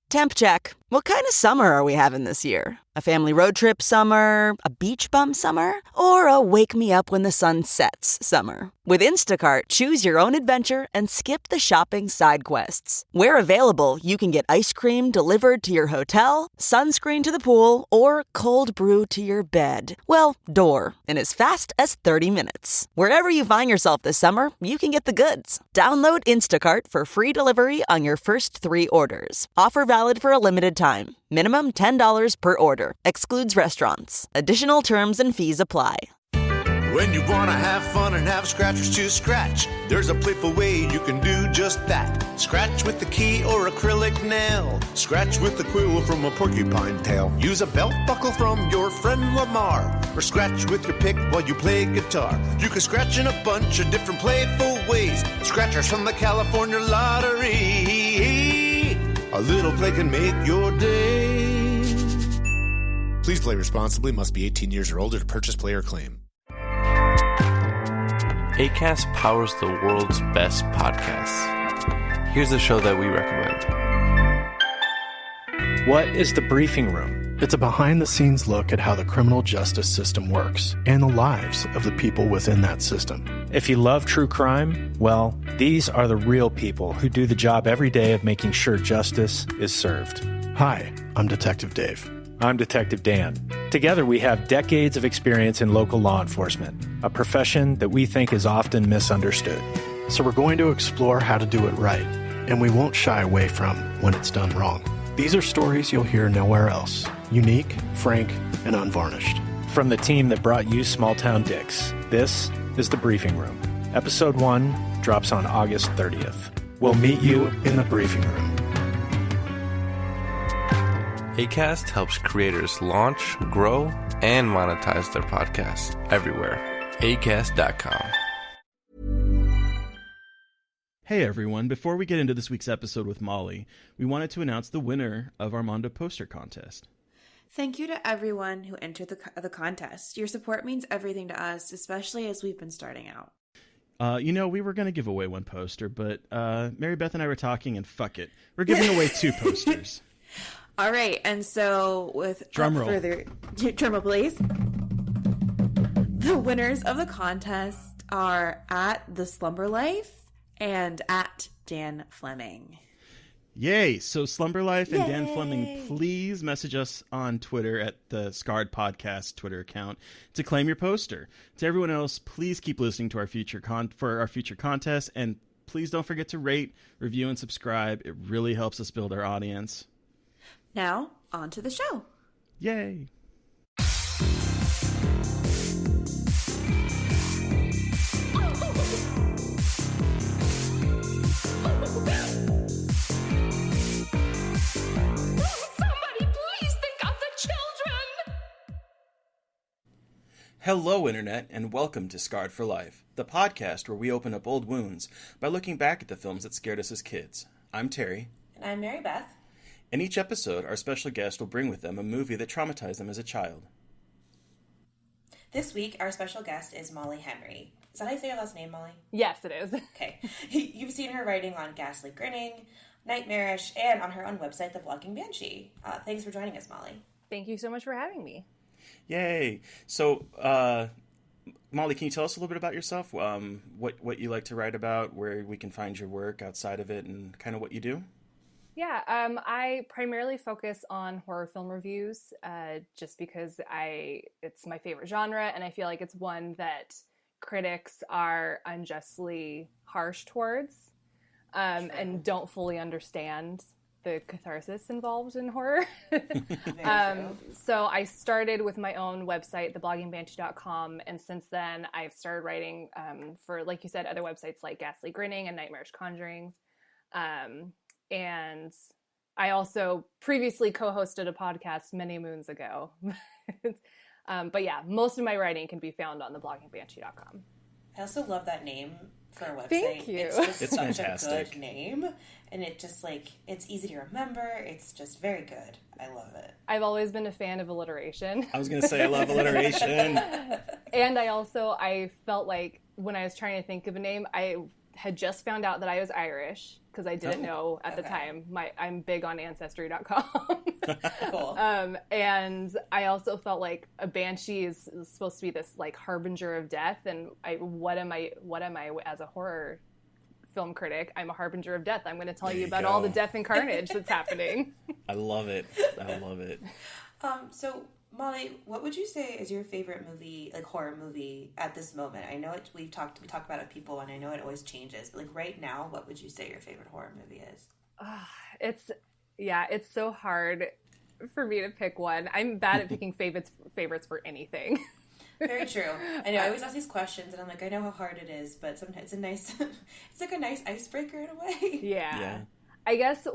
Temp check. What kind of summer are we having this year? A family road trip summer? A beach bum summer? Or a wake me up when the sun sets summer? With Instacart, choose your own adventure and skip the shopping side quests. Where available, you can get ice cream delivered to your hotel, sunscreen to the pool, or cold brew to your bed. Well, door, in as fast as 30 minutes. Wherever you find yourself this summer, you can get the goods. Download Instacart for free delivery on your first 3 orders. Offer valid for a limited time. Minimum $10 per order. Excludes restaurants. Additional terms and fees apply. When you want to have fun and have scratchers to scratch, there's a playful way you can do just that. Scratch with the key or acrylic nail. Scratch with the quill from a porcupine tail. Use a belt buckle from your friend Lamar. Or scratch with your pick while you play guitar. You can scratch in a bunch of different playful ways. Scratchers from the California Lottery. A little play can make your day. Please play responsibly. Must be 18 years or older to purchase, play, or claim. Acast powers the world's best podcasts. Here's a show that we recommend. What is The Briefing Room? It's a behind-the-scenes look at how the criminal justice system works and the lives of the people within that system. If you love true crime, well, these are the real people who do the job every day of making sure justice is served. Hi, I'm Detective Dave. I'm Detective Dan. Together we have decades of experience in local law enforcement, a profession that we think is often misunderstood. So we're going to explore how to do it right, and we won't shy away from when it's done wrong. These are stories you'll hear nowhere else. Unique, frank, and unvarnished. From the team that brought you Small Town Dicks, this is The Briefing Room. Episode 1 drops on August 30th. We'll meet you in the briefing room. Acast helps creators launch, grow, and monetize their podcasts everywhere. Acast.com. Hey everyone, before we get into this week's episode with Molly, we wanted to announce the winner of our Mondo poster contest. Thank you to everyone who entered the contest. Your support means everything to us, especially as we've been starting out. We were going to give away one poster, but Mary Beth and I were talking, and fuck it. We're giving away 2 posters. All right, and so with drum roll, please. The winners of the contest are at The Slumber Life and at Dan Fleming. Yay! So Slumber Life and Dan Fleming, please message us on Twitter at the Scarred Podcast Twitter account to claim your poster. To everyone else, please keep listening to our future contests, and please don't forget to rate, review, and subscribe. It really helps us build our audience. Now, on to the show. Yay! Hello, Internet, and welcome to Scarred for Life, the podcast where we open up old wounds by looking back at the films that scared us as kids. I'm Terry. And I'm Mary Beth. In each episode, our special guest will bring with them a movie that traumatized them as a child. This week, our special guest is Molly Henery. Is that how you say your last name, Molly? Yes, it is. Okay. You've seen her writing on Ghastly Grinning, Nightmarish, and on her own website, The Blogging Banshee. Thanks for joining us, Molly. Thank you so much for having me. Yay! So, Molly, can you tell us a little bit about yourself? What you like to write about, where we can find your work outside of it, and kind of what you do? Yeah, I primarily focus on horror film reviews, just because it's my favorite genre, and I feel like it's one that critics are unjustly harsh towards, and don't fully understand the catharsis involved in horror. So I started with my own website, thebloggingbanshee.com, and since then I've started writing for, like you said, other websites like Ghastly Grinning and Nightmarish Conjurings. And I also previously co-hosted a podcast many moons ago. But yeah, most of my writing can be found on thebloggingbanshee.com. I also love that name for a website. Thank you. It's such fantastic. a good name. And it just it's easy to remember. It's just very good. I love it. I've always been a fan of alliteration. I was going to say I love alliteration. And I felt like when I was trying to think of a name, I had just found out that I was Irish because I didn't know at the time. I'm big on Ancestry.com. Cool. And I also felt like a banshee is supposed to be this like harbinger of death, and what am I as a horror film critic? I'm a harbinger of death. I'm going to tell you about all the death and carnage that's happening. I love it. So Molly, what would you say is your favorite movie, like horror movie at this moment? I know we talk about it with people, and I know it always changes, but like right now, what would you say your favorite horror movie is? It's so hard for me to pick one. I'm bad at picking favorites for anything. Very true. I know I always ask these questions, and I'm like, I know how hard it is, but sometimes it's like a nice icebreaker in a way. Yeah. I guess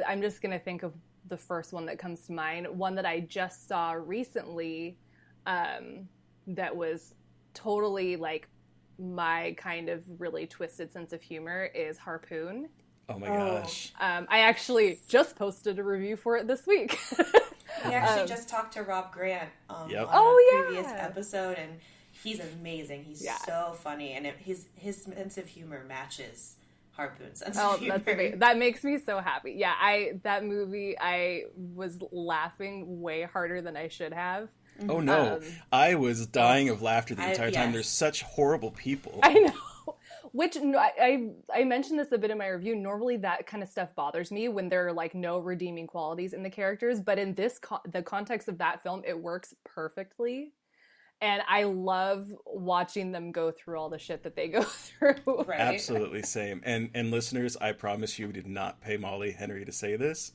I'm just gonna think of the first one that comes to mind. One that I just saw recently, that was totally like my kind of really twisted sense of humor is Harpoon. Oh my gosh. I actually just posted a review for it this week. We actually just talked to Rob Grant on a previous episode, and he's amazing. He's so funny, and his sense of humor matches Harpoon's sense of humor. That's amazing. That makes me so happy. Yeah, that movie, I was laughing way harder than I should have. Oh no, I was dying of laughter the entire time. There's such horrible people. I know. Which I mentioned this a bit in my review. Normally that kind of stuff bothers me when there are like no redeeming qualities in the characters, but in the context of that film, it works perfectly. And I love watching them go through all the shit that they go through. Right. Absolutely same. And listeners, I promise you we did not pay Molly Henery to say this.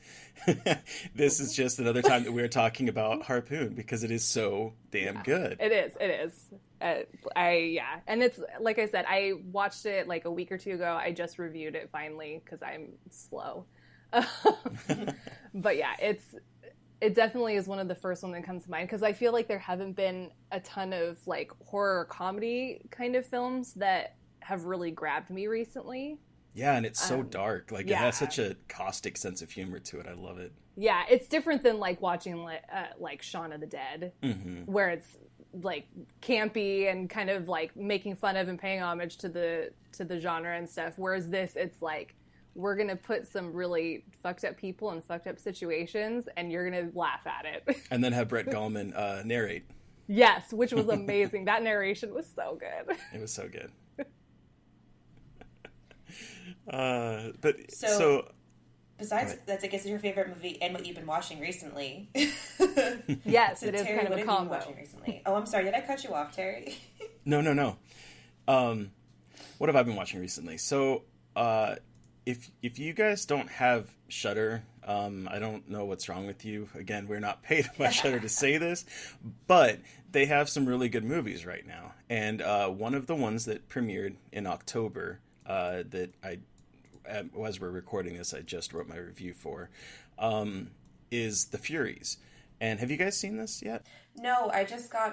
This is just another time that we're talking about Harpoon because it is so damn good. It is. And it's, like I said, I watched it like a week or two ago. I just reviewed it finally because I'm slow. But yeah, it definitely is one of the first ones that comes to mind because I feel like there haven't been a ton of like horror comedy kind of films that have really grabbed me recently. Yeah, and it's so dark. Like it has such a caustic sense of humor to it. I love it. Yeah, it's different than like watching like Shaun of the Dead, where it's like campy and kind of like making fun of and paying homage to the genre and stuff. Whereas this, it's like, we're going to put some really fucked up people in fucked up situations, and you're going to laugh at it. And then have Brett Gallman narrate. Yes, which was amazing. That narration was so good. It was so good. Besides, that's, I guess, your favorite movie and what you've been watching recently. Yes, so it is Terry, kind of a combo. What have you been watching recently? Oh, I'm sorry. Did I cut you off, Terry? No. What have I been watching recently? So, if you guys don't have Shudder, I don't know what's wrong with you. Again, we're not paid by Shudder to say this, but they have some really good movies right now. And one of the ones that premiered in October that as we're recording this, I just wrote my review for, is The Furies. And have you guys seen this yet? No, I just got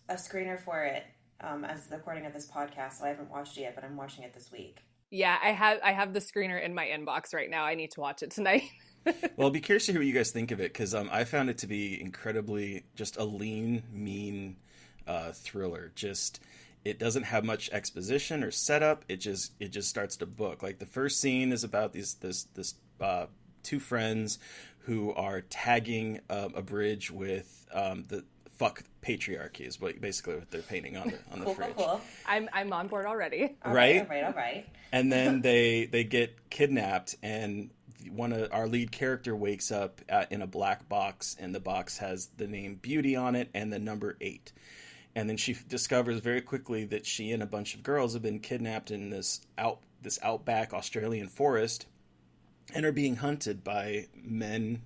a screener for it as the recording of this podcast, so I haven't watched it yet, but I'm watching it this week. Yeah, I have the screener in my inbox right now. I need to watch it tonight. Well, I'll be curious to hear what you guys think of it, because I found it to be incredibly just a lean, mean thriller. Just, it doesn't have much exposition or setup. It just starts to book. Like the first scene is about this two friends who are tagging a bridge with the fuck patriarchy is basically what they're painting on the fridge. Cool. I'm on board already. All right. And then they get kidnapped, and our lead character wakes up in a black box, and the box has the name Beauty on it and the number 8. And then she discovers very quickly that she and a bunch of girls have been kidnapped in this outback Australian forest and are being hunted by men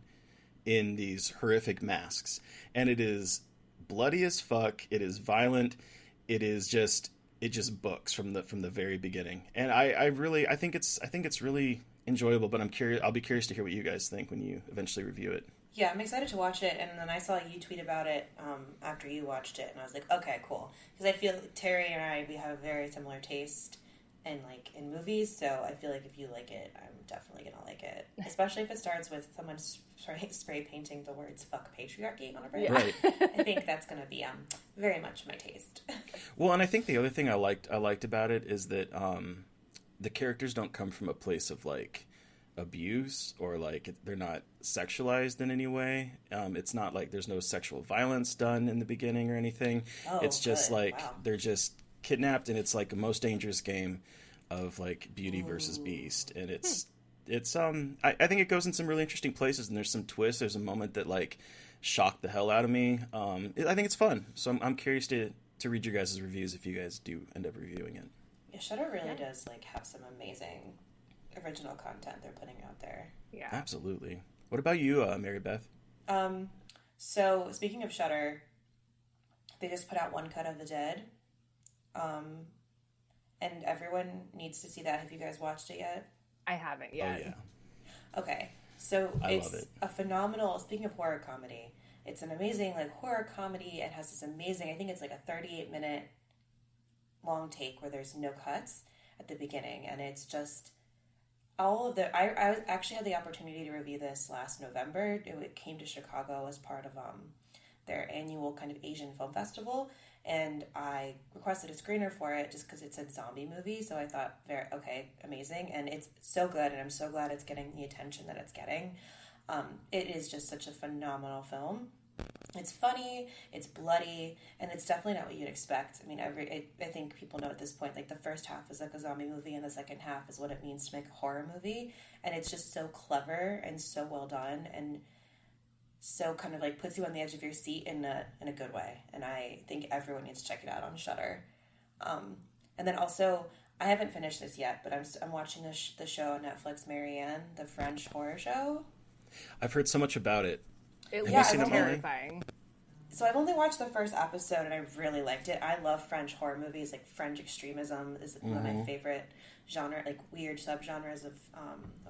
in these horrific masks. And it is bloody as fuck. It is violent. It just books from the very beginning. And I think it's really enjoyable, but I'll be curious to hear what you guys think when you eventually review it. Yeah, I'm excited to watch it, and then I saw you tweet about it after you watched it, and I was like, okay, cool. Because I feel Terry and we have a very similar taste in movies, so I feel like if you like it, I'm definitely gonna like it. Especially if it starts with someone spray painting the words "fuck patriarchy" on a bridge. Right. I think that's gonna be very much my taste. Well, and I think the other thing I liked about it is that the characters don't come from a place of like abuse or like they're not sexualized in any way. It's not like there's no sexual violence done in the beginning or anything. It's just good. like Wow. they're just kidnapped, and it's like a most dangerous game of like Beauty versus Beast, and it's I think it goes in some really interesting places, and there's some twists. There's a moment that like shocked the hell out of me. I think it's fun, so I'm curious to read your guys' reviews if you guys do end up reviewing it. Yeah, Shudder really does like have some amazing original content they're putting out there. Yeah. Absolutely. What about you, Mary Beth? So speaking of Shudder, they just put out One Cut of the Dead. And everyone needs to see that. Have you guys watched it yet? I haven't yet. Oh, yeah. Okay. So I it's love it. a phenomenal, speaking of horror comedy, it's an amazing like horror comedy. It has this amazing, I think it's like a 38-minute long take where there's no cuts at the beginning. And it's just all of the, I actually had the opportunity to review this last November. It came to Chicago as part of their annual kind of Asian film festival. And I requested a screener for it just because it's a zombie movie. So I thought, okay, amazing. And it's so good, and I'm so glad it's getting the attention that it's getting. It is just such a phenomenal film. It's funny, it's bloody, and it's definitely not what you'd expect. I mean, I think people know at this point, like the first half is like a zombie movie, and the second half is what it means to make a horror movie. And it's just so clever and so well done, and so kind of like puts you on the edge of your seat in a good way. And I think everyone needs to check it out on Shudder. And then also, I haven't finished this yet, but I'm watching the show on Netflix, Marianne, the French horror show. I've heard so much about it. It Yeah, looks I've only- terrifying. So I've only watched the first episode, and I really liked it. I love French horror movies. Like French extremism is one of my favorite genre, like weird subgenres of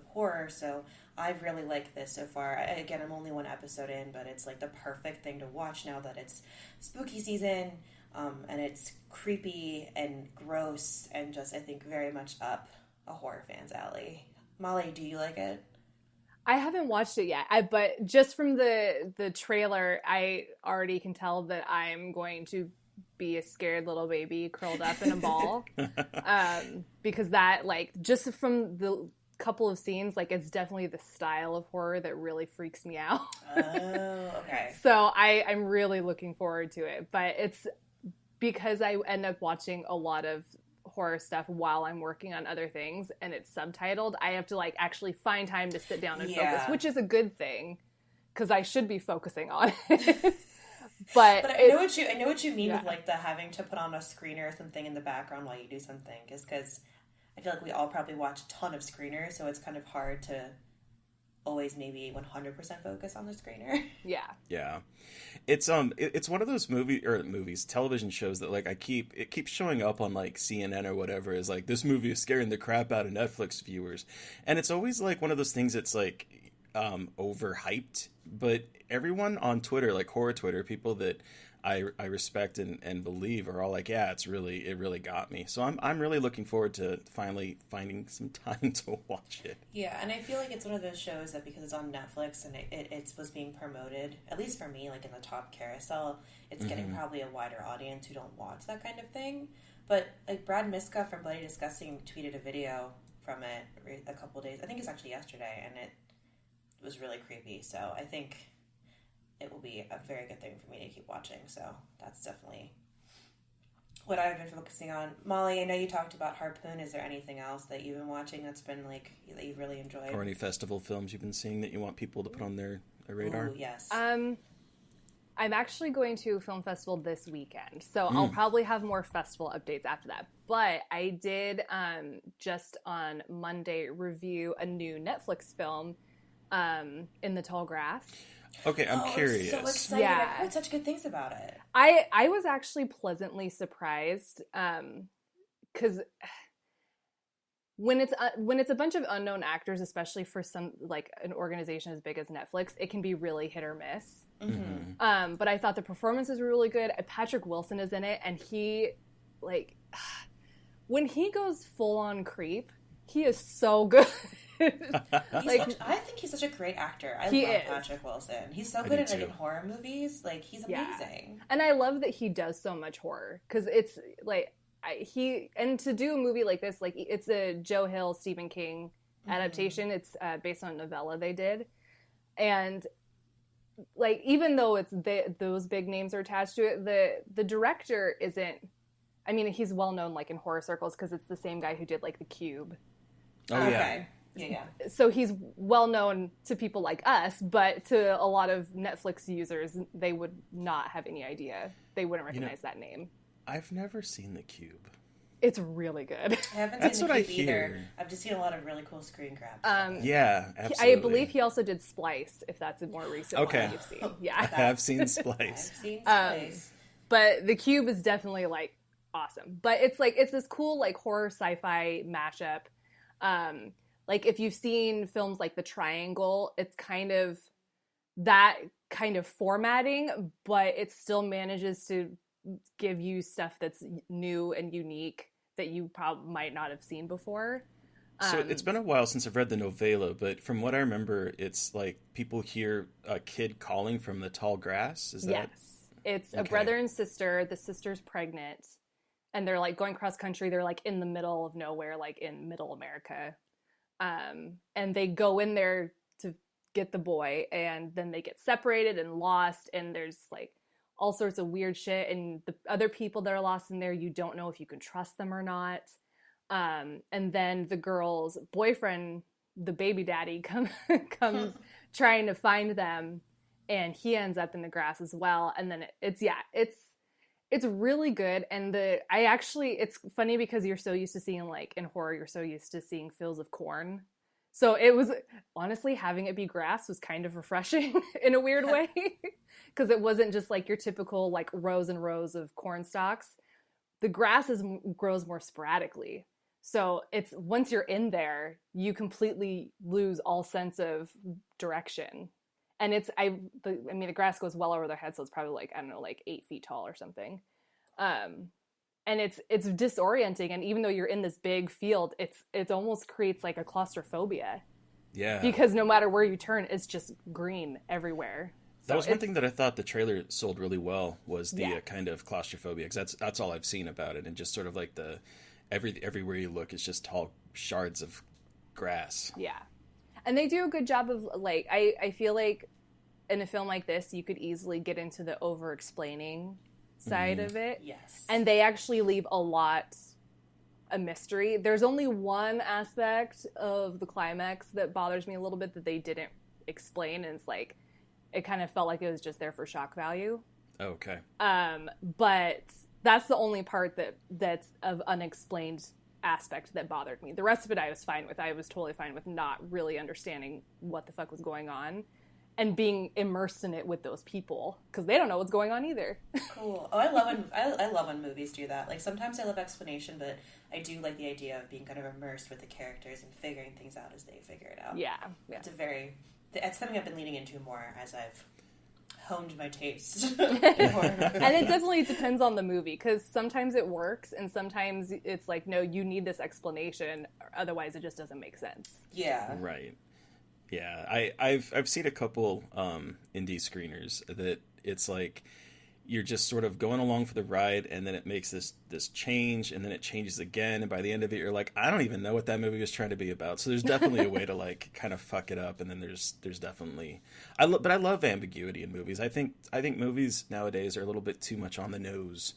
horror. So I really like this so far. Again, I'm only one episode in, but it's like the perfect thing to watch now that it's spooky season, and it's creepy and gross, and just I think very much up a horror fan's alley. Molly, do you like it? I haven't watched it yet, but just from the trailer, I already can tell that I'm going to be a scared little baby curled up in a ball. Because that, like, just from the couple of scenes, like, it's definitely the style of horror that really freaks me out. Oh, okay. So I'm really looking forward to it. But it's because I end up watching a lot of horror stuff while I'm working on other things, and it's subtitled, I have to like actually find time to sit down and focus, which is a good thing because I should be focusing on it. but I know what you mean with like the having to put on a screener or something in the background while you do something, is because I feel like we all probably watch a ton of screeners, so it's kind of hard to always maybe 100% focus on the screener. Yeah. It's one of those television shows that like it keeps showing up on like CNN or whatever, is like, this movie is scaring the crap out of Netflix viewers. And it's always like one of those things that's like overhyped, but everyone on Twitter, like horror Twitter, people that I respect and believe, are all like, yeah, it really got me. So I'm really looking forward to finally finding some time to watch it. Yeah, and I feel like it's one of those shows that because it's on Netflix and it was being promoted, at least for me, like in the top carousel, it's getting probably a wider audience who don't watch that kind of thing. But like Brad Miska from Bloody Disgusting tweeted a video from it a couple days, I think it's actually yesterday, and it was really creepy. So I think it will be a very good thing for me to keep watching. So that's definitely what I've been focusing on. Molly, I know you talked about Harpoon. Is there anything else that you've been watching that's been like that you've really enjoyed? Or any festival films you've been seeing that you want people to put on their radar? Ooh, yes. I'm actually going to a film festival this weekend, so I'll probably have more festival updates after that. But I did just on Monday review a new Netflix film, In the Tall Grass. Okay, I'm curious. I'm so excited. Yeah. I've heard such good things about it. I was actually pleasantly surprised because when it's a bunch of unknown actors, especially for some like an organization as big as Netflix, it can be really hit or miss. Mm-hmm. But I thought the performances were really good. Patrick Wilson is in it, and he like when he goes full on creep, he is so good. I think he's such a great actor. I love Patrick Wilson. He's so good in horror movies. Like, he's amazing. Yeah. And I love that he does so much horror, because it's like and to do a movie like this, like, it's a Joe Hill, Stephen King adaptation. It's based on a novella they did, and like, even though it's those big names are attached to it, the director isn't. I mean, he's well known like in horror circles because it's the same guy who did like The Cube. Oh yeah. Yeah. So he's well known to people like us, but to a lot of Netflix users, they would not have any idea. They wouldn't recognize that name. I've never seen The Cube. It's really good. I haven't seen The Cube either. I've just seen a lot of really cool screen grabs. Yeah, absolutely. I believe he also did Splice, if that's a more recent one you've seen. Yeah, I have seen Splice. But The Cube is definitely like awesome. But it's this cool like horror sci-fi mashup. Like, if you've seen films like The Triangle, it's kind of that kind of formatting, but it still manages to give you stuff that's new and unique that you probably might not have seen before. So it's been a while since I've read the novella, but from what I remember, it's like people hear a kid calling from the tall grass. Is that? Yes. It's a brother and sister. The sister's pregnant, and they're like going cross country. They're like in the middle of nowhere, like in middle America. And they go in there to get the boy, and then they get separated and lost, and there's like all sorts of weird shit, and the other people that are lost in there, you don't know if you can trust them or not. And then the girl's boyfriend, the baby daddy, comes trying to find them, and he ends up in the grass as well. And then it's really good. And it's funny because you're so used to seeing, like, in horror, you're so used to seeing fields of corn. So it was, honestly, having it be grass was kind of refreshing in a weird way. Because it wasn't just like your typical, like, rows and rows of corn stalks. The grass grows more sporadically. So it's, once you're in there, you completely lose all sense of direction. And the grass goes well over their head, so it's probably like, I don't know, like 8 feet tall or something. And it's disorienting. And even though you're in this big field, it almost creates like a claustrophobia. Yeah. Because no matter where you turn, it's just green everywhere. That was one thing that I thought the trailer sold really well, was the kind of claustrophobia, because that's all I've seen about it, and just sort of like everywhere you look, it's just tall shards of grass. Yeah. And they do a good job of, like, I feel like in a film like this, you could easily get into the over-explaining side of it. Yes. And they actually leave a lot a mystery. There's only one aspect of the climax that bothers me a little bit that they didn't explain, and it's like, it kind of felt like it was just there for shock value. Okay. But that's the only part that's of unexplained aspect that bothered me. The rest of it I was fine with. I was totally fine with not really understanding what the fuck was going on and being immersed in it with those people, because they don't know what's going on either. Cool. Oh, I love when movies do that. Like, sometimes I love explanation, but I do like the idea of being kind of immersed with the characters and figuring things out as they figure it out. Yeah. It's something I've been leaning into more as I've honed my taste. And it definitely depends on the movie, because sometimes it works and sometimes it's like, no, you need this explanation, otherwise it just doesn't make sense. Yeah. Right. Yeah. I've seen a couple indie screeners that it's like you're just sort of going along for the ride, and then it makes this change, and then it changes again, and by the end of it you're like, I don't even know what that movie was trying to be about. So there's definitely a way to, like, kind of fuck it up, and then there's definitely but I love ambiguity in movies. I think movies nowadays are a little bit too much on the nose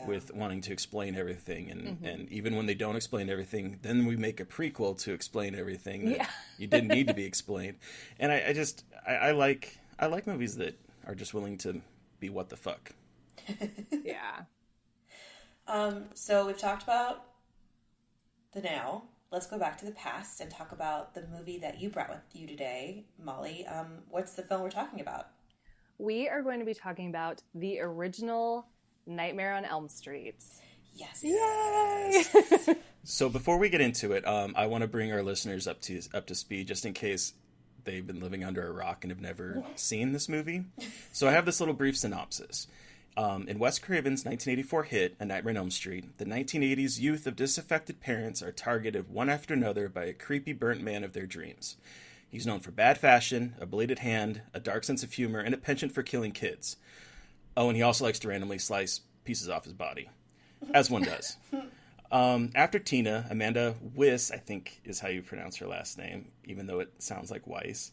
with wanting to explain everything, and even when they don't explain everything, then we make a prequel to explain everything that you didn't need to be explained. And I like movies that are just willing to be what the fuck. Yeah. So we've talked about the now. Let's go back to the past and talk about the movie that you brought with you today, Molly. What's the film we're talking about? We are going to be talking about the original Nightmare on Elm Street. Yes. Yay! So before we get into it, I want to bring our listeners up to speed, just in case they've been living under a rock and have never seen this movie. So I have this little brief synopsis. In Wes Craven's 1984 hit, A Nightmare on Elm Street, the 1980s youth of disaffected parents are targeted one after another by a creepy burnt man of their dreams. He's known for bad fashion, a bladed hand, a dark sense of humor, and a penchant for killing kids. Oh, and he also likes to randomly slice pieces off his body, as one does. After Tina, Amanda Wyss, I think is how you pronounce her last name, even though it sounds like Weiss,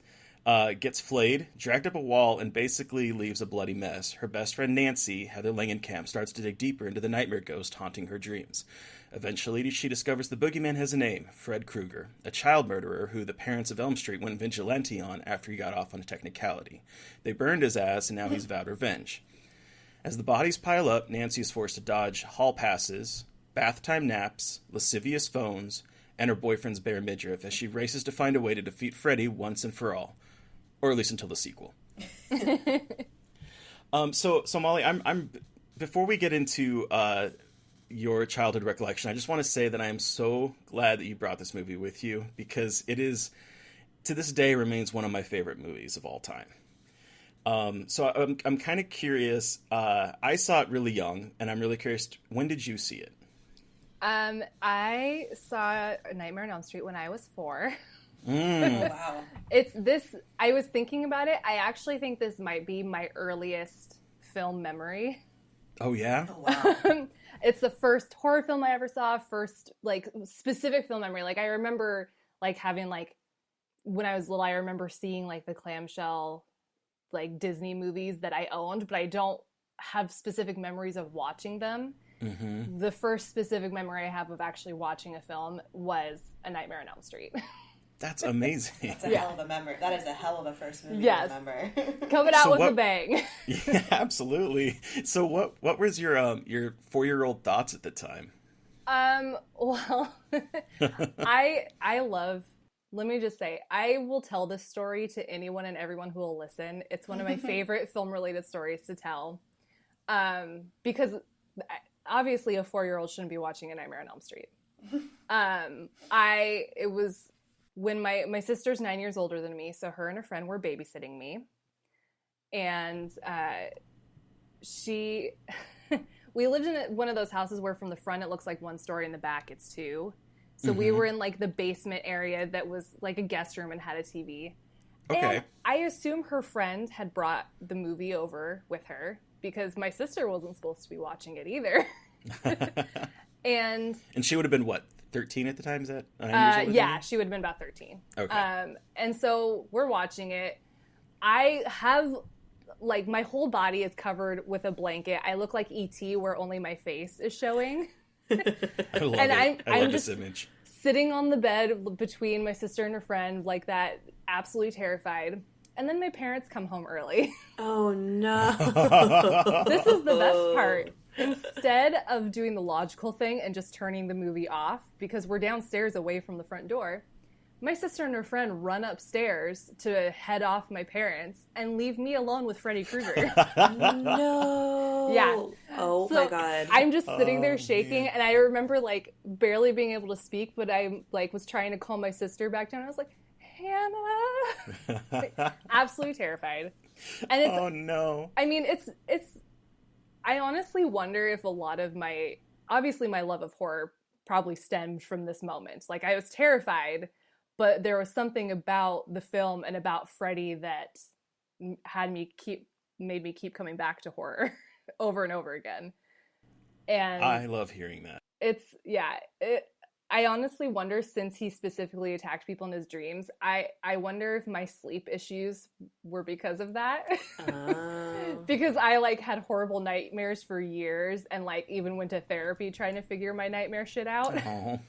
gets flayed, dragged up a wall, and basically leaves a bloody mess. Her best friend Nancy, Heather Langenkamp, starts to dig deeper into the nightmare ghost haunting her dreams. Eventually, she discovers the boogeyman has a name, Fred Krueger, a child murderer who the parents of Elm Street went vigilante on after he got off on a technicality. They burned his ass, and now he's vowed revenge. As the bodies pile up, Nancy is forced to dodge hall passes, bath time naps, lascivious phones, and her boyfriend's bare midriff as she races to find a way to defeat Freddy once and for all. Or at least until the sequel. So Molly, I'm before we get into your childhood recollection, I just want to say that I am so glad that you brought this movie with you, because it is, to this day, remains one of my favorite movies of all time. So I'm kind of curious. I saw it really young, and I'm really curious. When did you see it? I saw Nightmare on Elm Street when I was 4. Oh, wow. I was thinking about it. I actually think this might be my earliest film memory. Oh, yeah? Oh, wow. It's the first horror film I ever saw, first, like, specific film memory. Like, I remember, like, having, like, when I was little, I remember seeing, like, the clamshell, like, Disney movies that I owned, but I don't have specific memories of watching them. Mm-hmm. The first specific memory I have of actually watching a film was A Nightmare on Elm Street. That's amazing. That's a hell of a memory. That is a hell of a first movie to remember. Coming out with a bang. Yeah, absolutely. So what was your 4-year-old thoughts at the time? Well, I love, let me just say, I will tell this story to anyone and everyone who will listen. It's one of my favorite film-related stories to tell. Because obviously a 4-year-old shouldn't be watching A Nightmare on Elm Street. It was when my sister's 9 years older than me, so her and her friend were babysitting me. And we lived in one of those houses where from the front it looks like one story, in the back it's 2. So we were in like the basement area that was like a guest room and had a TV. Okay. And I assume her friend had brought the movie over with her because my sister wasn't supposed to be watching it either. And she would have been what, 13 at the time? Is that 9 years older? Yeah, she would have been about 13. Okay. And so we're watching it. I have, like, my whole body is covered with a blanket. I look like E.T. where only my face is showing. I love it. I love this image. Sitting on the bed between my sister and her friend, like that, absolutely terrified. And then my parents come home early. Oh, no. This is the best part. Instead of doing the logical thing and just turning the movie off, because we're downstairs away from the front door, my sister and her friend run upstairs to head off my parents and leave me alone with Freddy Krueger. No. Yeah. Oh, so my God. I'm just sitting there shaking, and I remember, like, barely being able to speak, but I, like, was trying to calm my sister back down. I was like, Hannah. Like, absolutely terrified. And it's, oh, no. I mean, it's I honestly wonder if a lot of obviously my love of horror probably stemmed from this moment. Like, I was terrified, but there was something about the film and about Freddy that made me keep coming back to horror over and over again. And I love hearing that. I honestly wonder, since he specifically attacked people in his dreams, I wonder if my sleep issues were because of that. Because I, like, had horrible nightmares for years and, like, even went to therapy trying to figure my nightmare shit out. Oh.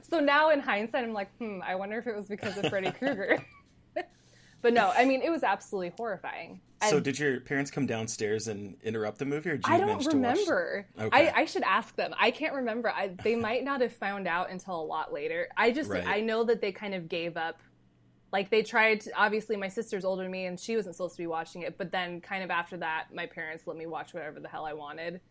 So now in hindsight, I'm like, I wonder if it was because of Freddy Krueger. But no, I mean, it was absolutely horrifying. So did your parents come downstairs and interrupt the movie, or did you manage to watch? I don't remember. Okay. I should ask them. I can't remember. They might not have found out until a lot later. Right. I know that they kind of gave up. Like, they tried to, obviously my sister's older than me and she wasn't supposed to be watching it, but then kind of after that, my parents let me watch whatever the hell I wanted.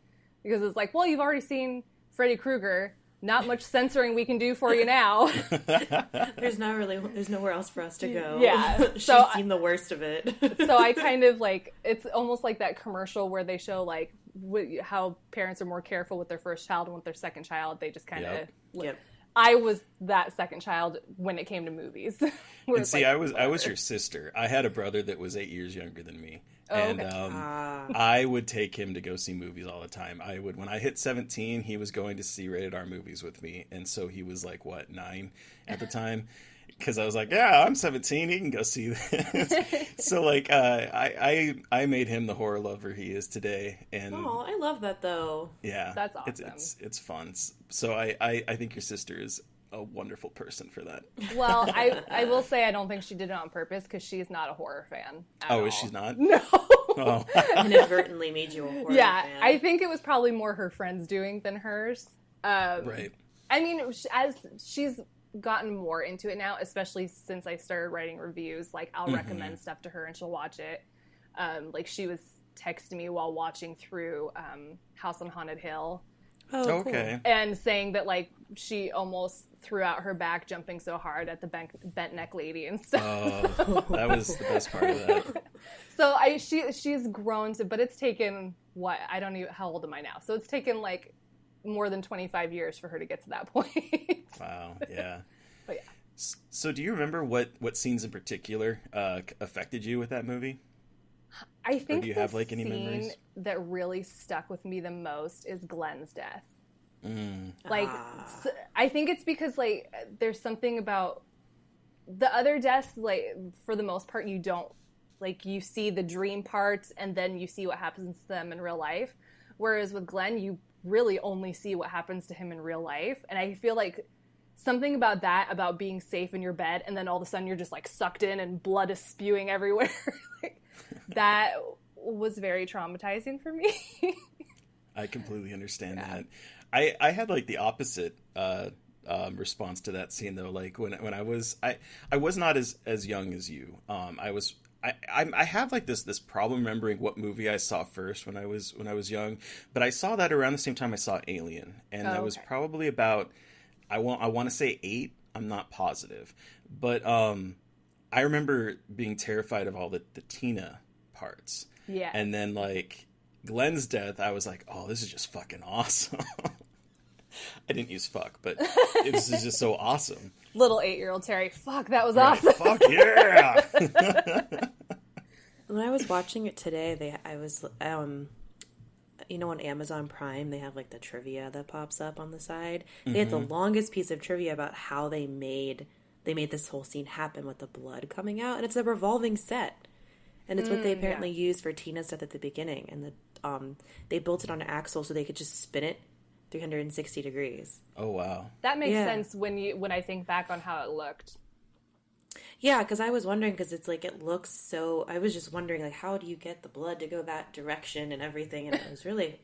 Because it's like, well, you've already seen Freddy Krueger. not much censoring we can do for you now. There's nowhere else for us to go. Yeah. She's So seen the worst of it. So I kind of like, it's almost like that commercial where they show like how parents are more careful with their first child and with their second child. They just kind of, Yep. I was that second child when it came to movies. And see, I was your sister. I had a brother that was 8 years younger than me. And I would take him to go see movies all the time. When I hit 17, he was going to see rated R movies with me. And so he was like, 9 at the time? Because I was like, yeah, I'm 17. He can go see this. So like, I made him the horror lover he is today. And I love that though. Yeah, that's awesome. It's fun. So I think your sister is a wonderful person for that. Well, I will say I don't think she did it on purpose because she's not a horror fan at all. Is she not? No. Oh. Inadvertently made you a horror fan. I think it was probably more her friends doing than hers. Right. I mean, as she's gotten more into it now, especially since I started writing reviews, like I'll recommend stuff to her and she'll watch it. Like she was texting me while watching through House on Haunted Hill. Oh, okay. Cool. And saying that like she almost threw out her back jumping so hard at the bent neck lady and stuff. Oh, that was the best part of that. So she's grown to, but it's taken I don't know, how old am I now? So it's taken like more than 25 years for her to get to that point. Wow, yeah. But yeah. So do you remember what scenes in particular affected you with that movie? I think or do you have like any memories that really stuck with me the most is Glenn's death. I think it's because like there's something about the other deaths, like for the most part you don't, like you see the dream parts and then you see what happens to them in real life, whereas with Glenn you really only see what happens to him in real life. And I feel like something about that, about being safe in your bed and then all of a sudden you're just like sucked in and blood is spewing everywhere. Like, that was very traumatizing for me. I completely understand that. I had like the opposite response to that scene though. Like when I was not as young as you. I have like this problem remembering what movie I saw first when I was young, but I saw that around the same time I saw Alien, and that was probably about I want to say 8. I'm not positive, but I remember being terrified of all the Tina parts. Yeah, and then like Glenn's death, I was like, oh, this is just fucking awesome. I didn't use fuck, but it was just so awesome. Little 8-year-old Terry, fuck, that was awesome. Fuck yeah. When I was watching it today, I was on Amazon Prime, they have like the trivia that pops up on the side. They had the longest piece of trivia about how they made this whole scene happen with the blood coming out, and it's a revolving set. And it's what they apparently used for Tina's death at the beginning, and they built it on an axle so they could just spin it 360 degrees. Oh wow, that makes sense when I think back on how it looked. Yeah, because I was wondering, because it's like it looks so. I was just wondering, like, how do you get the blood to go that direction and everything? And it was really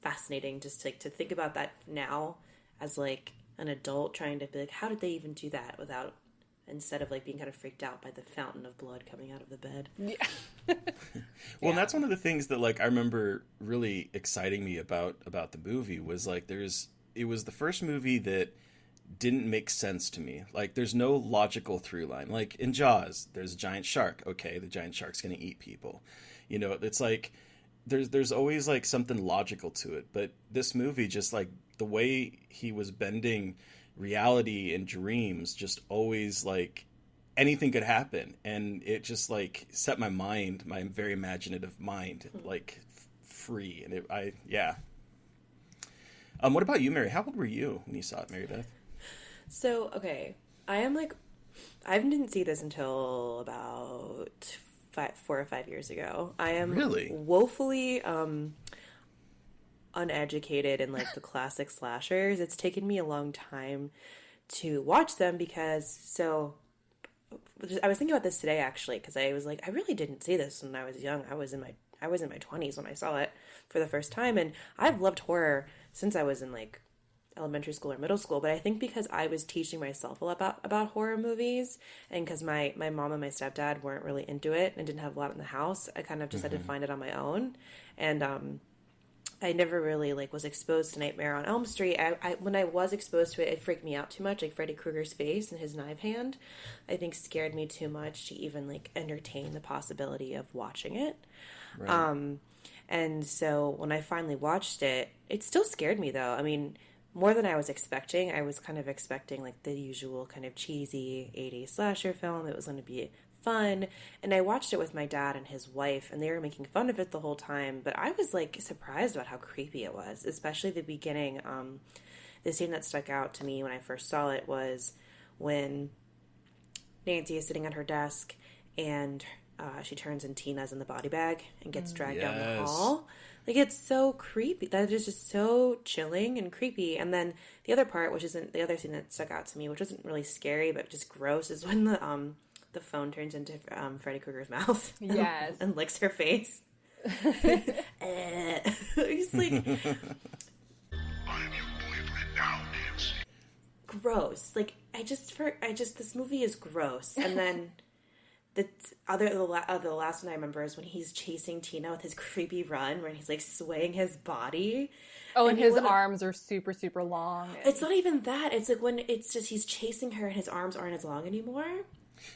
fascinating just to think about that now as like an adult, trying to be like, how did they even do that without? Instead of like being kind of freaked out by the fountain of blood coming out of the bed. Yeah. Well, that's one of the things that like I remember really exciting me about the movie was like it was the first movie that didn't make sense to me. Like there's no logical through line. Like in Jaws, there's a giant shark. Okay, the giant shark's going to eat people. You know, it's like there's always like something logical to it. But this movie, just like the way he was bending reality and dreams, just always like anything could happen, and it just like set my very imaginative mind like free. And what about you, Mary? How old were you when you saw it, Mary Beth? So okay, I didn't see this until about 4 or 5 years ago. I am really woefully uneducated in like the classic slashers. It's taken me a long time to watch them because I was thinking about this today actually, because I was like, I really didn't see this when I was young. I was in my 20s when I saw it for the first time, and I've loved horror since I was in like elementary school or middle school. But I think because I was teaching myself a lot about horror movies, and because my mom and my stepdad weren't really into it and didn't have a lot in the house, I kind of just had to find it on my own. And I never really like was exposed to Nightmare on Elm Street. When I was exposed to it, it freaked me out too much. Like Freddy Krueger's face and his knife hand, I think scared me too much to even like entertain the possibility of watching it. Right. And so when I finally watched it, it still scared me though. I mean, more than I was expecting. I was kind of expecting like the usual kind of cheesy 80s slasher film. It was going to be fun, and I watched it with my dad and his wife, and they were making fun of it the whole time, but I was like surprised about how creepy it was, especially the beginning. The scene that stuck out to me when I first saw it was when Nancy is sitting at her desk and she turns and Tina's in the body bag and gets dragged down the hall. Like, it's so creepy. That is just so chilling and creepy. And then the other part, which isn't the other thing that stuck out to me, which wasn't really scary but just gross, is when the phone turns into Freddy Krueger's mouth. Yes. And licks her face. He's like... I'm your boyfriend now, Nancy. Gross. Like, this movie is gross. And then the last one I remember is when he's chasing Tina with his creepy run, where he's, like, swaying his body. Oh, and his arms are super, super long. It's not even that. It's like when it's just he's chasing her and his arms aren't as long anymore.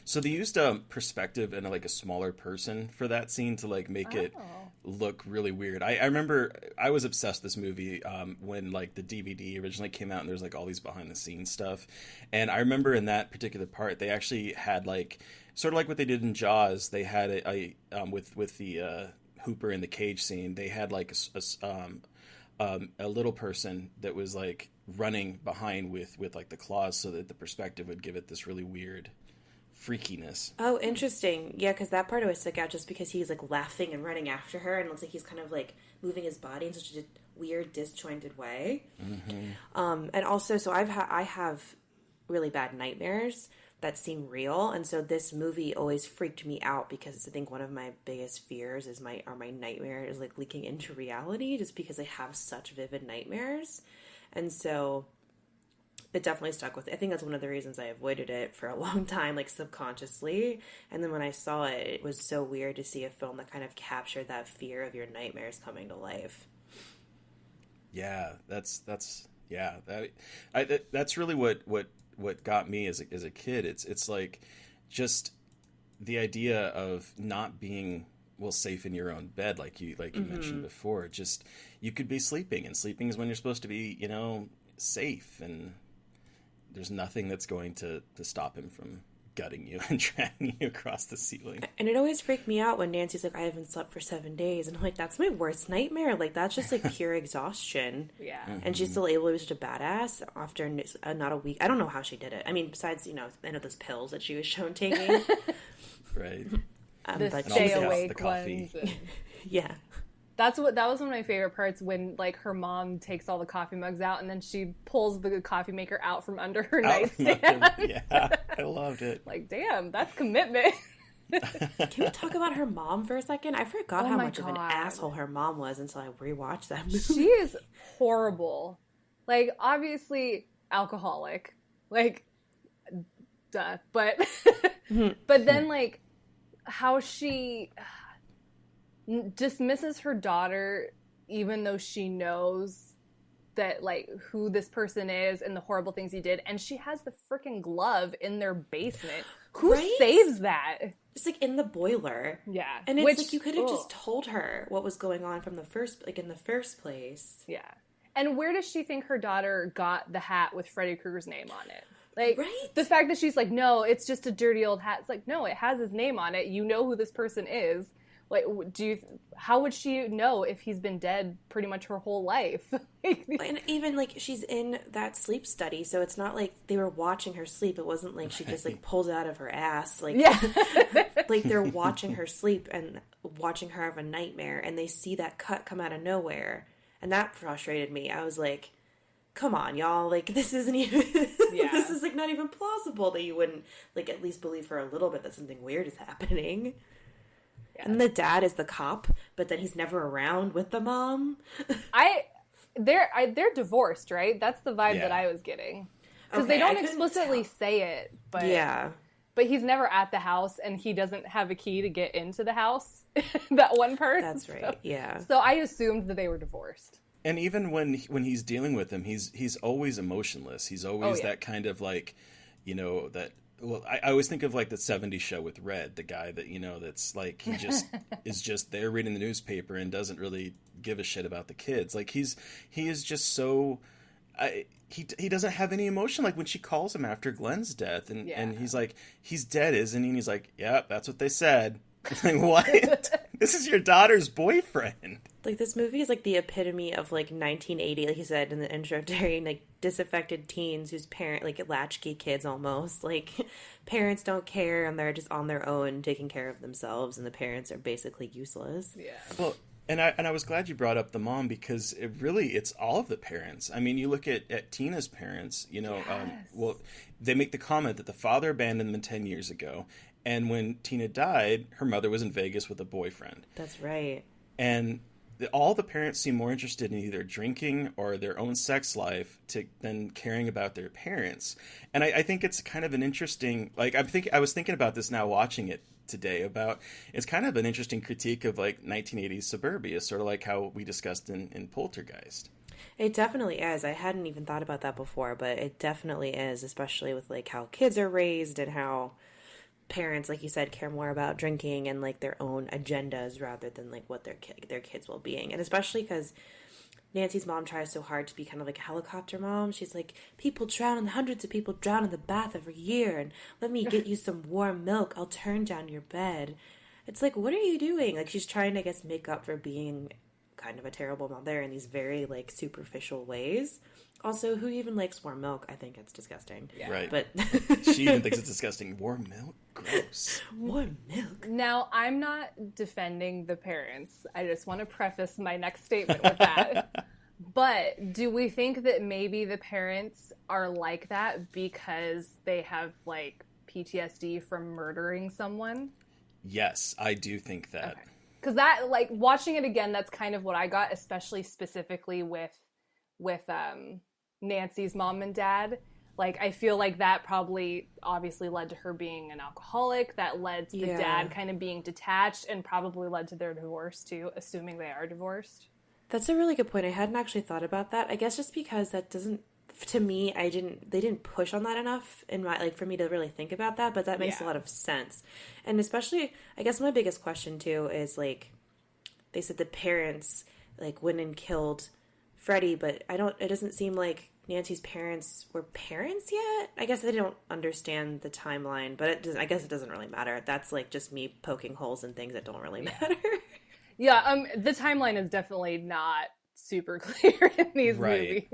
So they used perspective and like a smaller person for that scene to like make it look really weird. I remember I was obsessed with this movie when like the DVD originally came out, and there's like all these behind the scenes stuff. And I remember in that particular part, they actually had like sort of like what they did in Jaws. They had a with the Hooper in the cage scene. They had like a little person that was like running behind with like the claws, so that the perspective would give it this really weird freakiness. Oh, interesting. Yeah, because that part always stuck out just because he's like laughing and running after her, and it looks like he's kind of like moving his body in such a weird, disjointed way. Mm-hmm. And also, so I have really bad nightmares that seem real, and so this movie always freaked me out because I think one of my biggest fears is my nightmares like leaking into reality, just because I have such vivid nightmares, and so it definitely stuck with it. I think that's one of the reasons I avoided it for a long time, like subconsciously. And then when I saw it, it was so weird to see a film that kind of captured that fear of your nightmares coming to life. Yeah, that's really what got me as a kid. It's like just the idea of not being safe in your own bed, like you mentioned before. Just you could be sleeping, and sleeping is when you're supposed to be, safe, and there's nothing that's going to stop him from gutting you and dragging you across the ceiling. And it always freaked me out when Nancy's like, I haven't slept for 7 days. And I'm like, that's my worst nightmare. Like, that's just like pure exhaustion. Yeah. Mm-hmm. And she's still able to be such a badass after not a week. I don't know how she did it. I mean, besides, I know those pills that she was shown taking. Right. The stay awake the coffee. ones. Yeah. That was one of my favorite parts, when like her mom takes all the coffee mugs out and then she pulls the coffee maker out from under her nightstand. Yeah, I loved it. Like, damn, that's commitment. Can we talk about her mom for a second? I forgot how much of an asshole her mom was until I rewatched that movie. She is horrible. Like, obviously alcoholic. Like, duh. But but then like how she dismisses her daughter, even though she knows that like who this person is and the horrible things he did, and she has the freaking glove in their basement. Who saves that? It's like in the boiler. Yeah. And it's like you could have just told her what was going on from in the first place. Yeah. And where does she think her daughter got the hat with Freddy Krueger's name on it? Like, the fact that she's like, no, it's just a dirty old hat. It's like, no, it has his name on it. You know who this person is. Like, how would she know if he's been dead pretty much her whole life? And even, like, she's in that sleep study, so it's not like they were watching her sleep. It wasn't like she just, like, pulled it out of her ass. Like, yeah. Like, they're watching her sleep and watching her have a nightmare, and they see that cut come out of nowhere. And that frustrated me. I was like, come on, y'all. Like, this isn't even... This is, like, not even plausible that you wouldn't, like, at least believe for a little bit that something weird is happening. Yeah. And the dad is the cop, but then he's never around with the mom. They're divorced, right? That's the vibe that I was getting. Because they don't explicitly say it, but but he's never at the house, and he doesn't have a key to get into the house. That one part. That's right. Yeah. So I assumed that they were divorced. And even when he's dealing with him, he's always emotionless. He's always that kind of like, that. Well, I always think of like the '70s show with Red, the guy that that's like he just is just there reading the newspaper and doesn't really give a shit about the kids. Like he is just so. He doesn't have any emotion. Like when she calls him after Glenn's death, and he's like, he's dead, isn't he? And he's like, yeah, that's what they said. Like, what? This is your daughter's boyfriend. Like, this movie is like the epitome of like 1980, like you said in the intro, Terry, like disaffected teens whose like latchkey kids almost. Like, parents don't care and they're just on their own taking care of themselves, and the parents are basically useless. Yeah. Well, and I was glad you brought up the mom, because it's all of the parents. I mean, you look at Tina's parents, well, they make the comment that the father abandoned them 10 years ago. And when Tina died, her mother was in Vegas with a boyfriend. That's right. And all the parents seem more interested in either drinking or their own sex life than caring about their parents. And I think it's kind of an interesting, like, I was thinking about this now watching it today, about it's kind of an interesting critique of like 1980s suburbia, sort of like how we discussed in Poltergeist. It definitely is. I hadn't even thought about that before, but it definitely is, especially with like how kids are raised and how parents, like you said, care more about drinking and like their own agendas rather than like what their kids' well-being. And especially because Nancy's mom tries so hard to be kind of like a helicopter mom. She's like, hundreds of people drown in the bath every year, and let me get you some warm milk. I'll turn down your bed. It's like, what are you doing? Like, she's trying to, I guess, make up for being kind of a terrible mother in these very like superficial ways. Also, who even likes warm milk? I think it's disgusting. Yeah. Right. But she even thinks it's disgusting. Warm milk? Gross. Warm milk? Now, I'm not defending the parents. I just want to preface my next statement with that. But do we think that maybe the parents are like that because they have, like, PTSD from murdering someone? Yes, I do think that. Because that, like, watching it again, that's kind of what I got, especially specifically with Nancy's mom and dad. Like, I feel like that probably obviously led to her being an alcoholic. That led to the dad kind of being detached, and probably led to their divorce too, assuming they are divorced. That's a really good point. I hadn't actually thought about that. I guess just because that doesn't, to me, they didn't push on that enough in my, like, for me to really think about that, but that makes a lot of sense. And especially, I guess my biggest question too is, like, they said the parents, like, went and killed Freddie, but it doesn't seem like Nancy's parents were parents yet. I guess I don't understand the timeline, but I guess it doesn't really matter. That's like just me poking holes in things that don't really matter. Yeah, the timeline is definitely not super clear in these movies.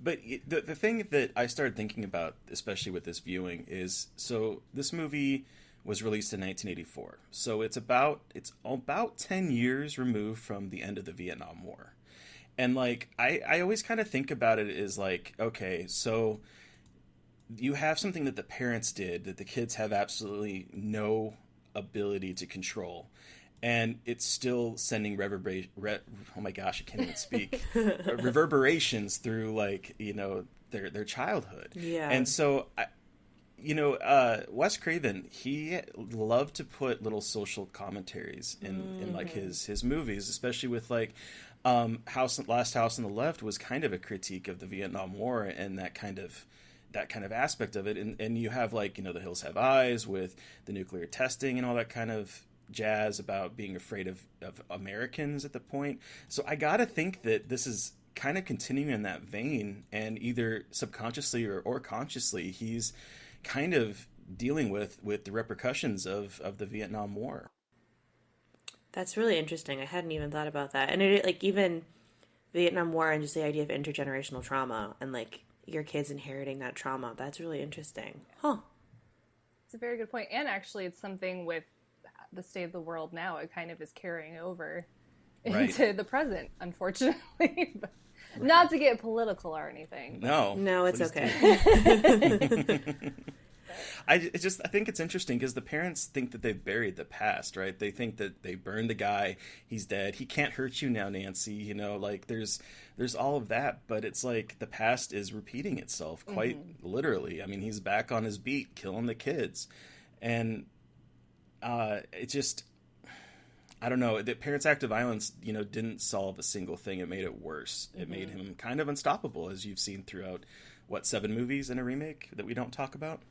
But the thing that I started thinking about, especially with this viewing, is so this movie was released in 1984. So it's about 10 years removed from the end of the Vietnam War. And, like, I always kind of think about it as, like, okay, so you have something that the parents did that the kids have absolutely no ability to control. And it's still sending oh my gosh, I can't even speak. Reverberations through, like, their childhood. Yeah. And so, Wes Craven, he loved to put little social commentaries in like his movies, especially with, like, Last House on the Left was kind of a critique of the Vietnam War and that kind of aspect of it. And you have, like, The Hills Have Eyes with the nuclear testing and all that kind of jazz about being afraid of Americans at the point. So I gotta think that this is kind of continuing in that vein, and either subconsciously or consciously, he's kind of dealing with the repercussions of the Vietnam War. That's really interesting. I hadn't even thought about that. And it, like, even Vietnam War and just the idea of intergenerational trauma and, like, your kids inheriting that trauma, that's really interesting. Huh. It's a very good point. And actually, it's something with the state of the world now, it kind of is carrying over into the present, unfortunately. But not to get political or anything. No, it's okay. I think it's interesting because the parents think that they've buried the past, right? They think that they burned the guy, he's dead, he can't hurt you now, Nancy. Like, there's all of that, but it's like the past is repeating itself quite literally. I mean, he's back on his beat, killing the kids. And it just, I don't know, the parents' act of violence, you know, didn't solve a single thing. It made it worse. It made him kind of unstoppable, as you've seen throughout, 7 movies and a remake that we don't talk about?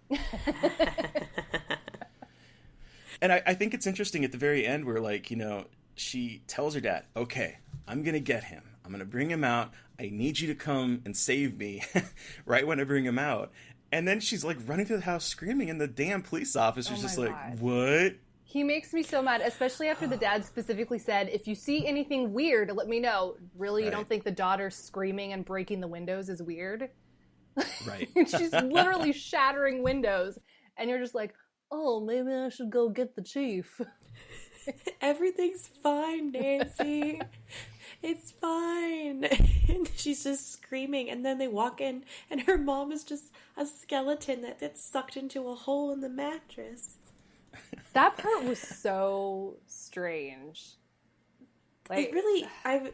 And I think it's interesting at the very end where, like, you know, she tells her dad, okay, I'm going to get him. I'm going to bring him out. I need you to come and save me right when I bring him out. And then she's like running through the house screaming, and the damn police officer's just like, God. what? He makes me so mad, especially after the dad specifically said, if you see anything weird, let me know. Really, you don't think the daughter screaming and breaking the windows is weird? Right. She's literally shattering windows. And you're just like, oh, maybe I should go get the chief. Everything's fine, Nancy. It's fine. And she's just screaming. And then they walk in, and her mom is just a skeleton that gets sucked into a hole in the mattress. That part was so strange. Like, It really, I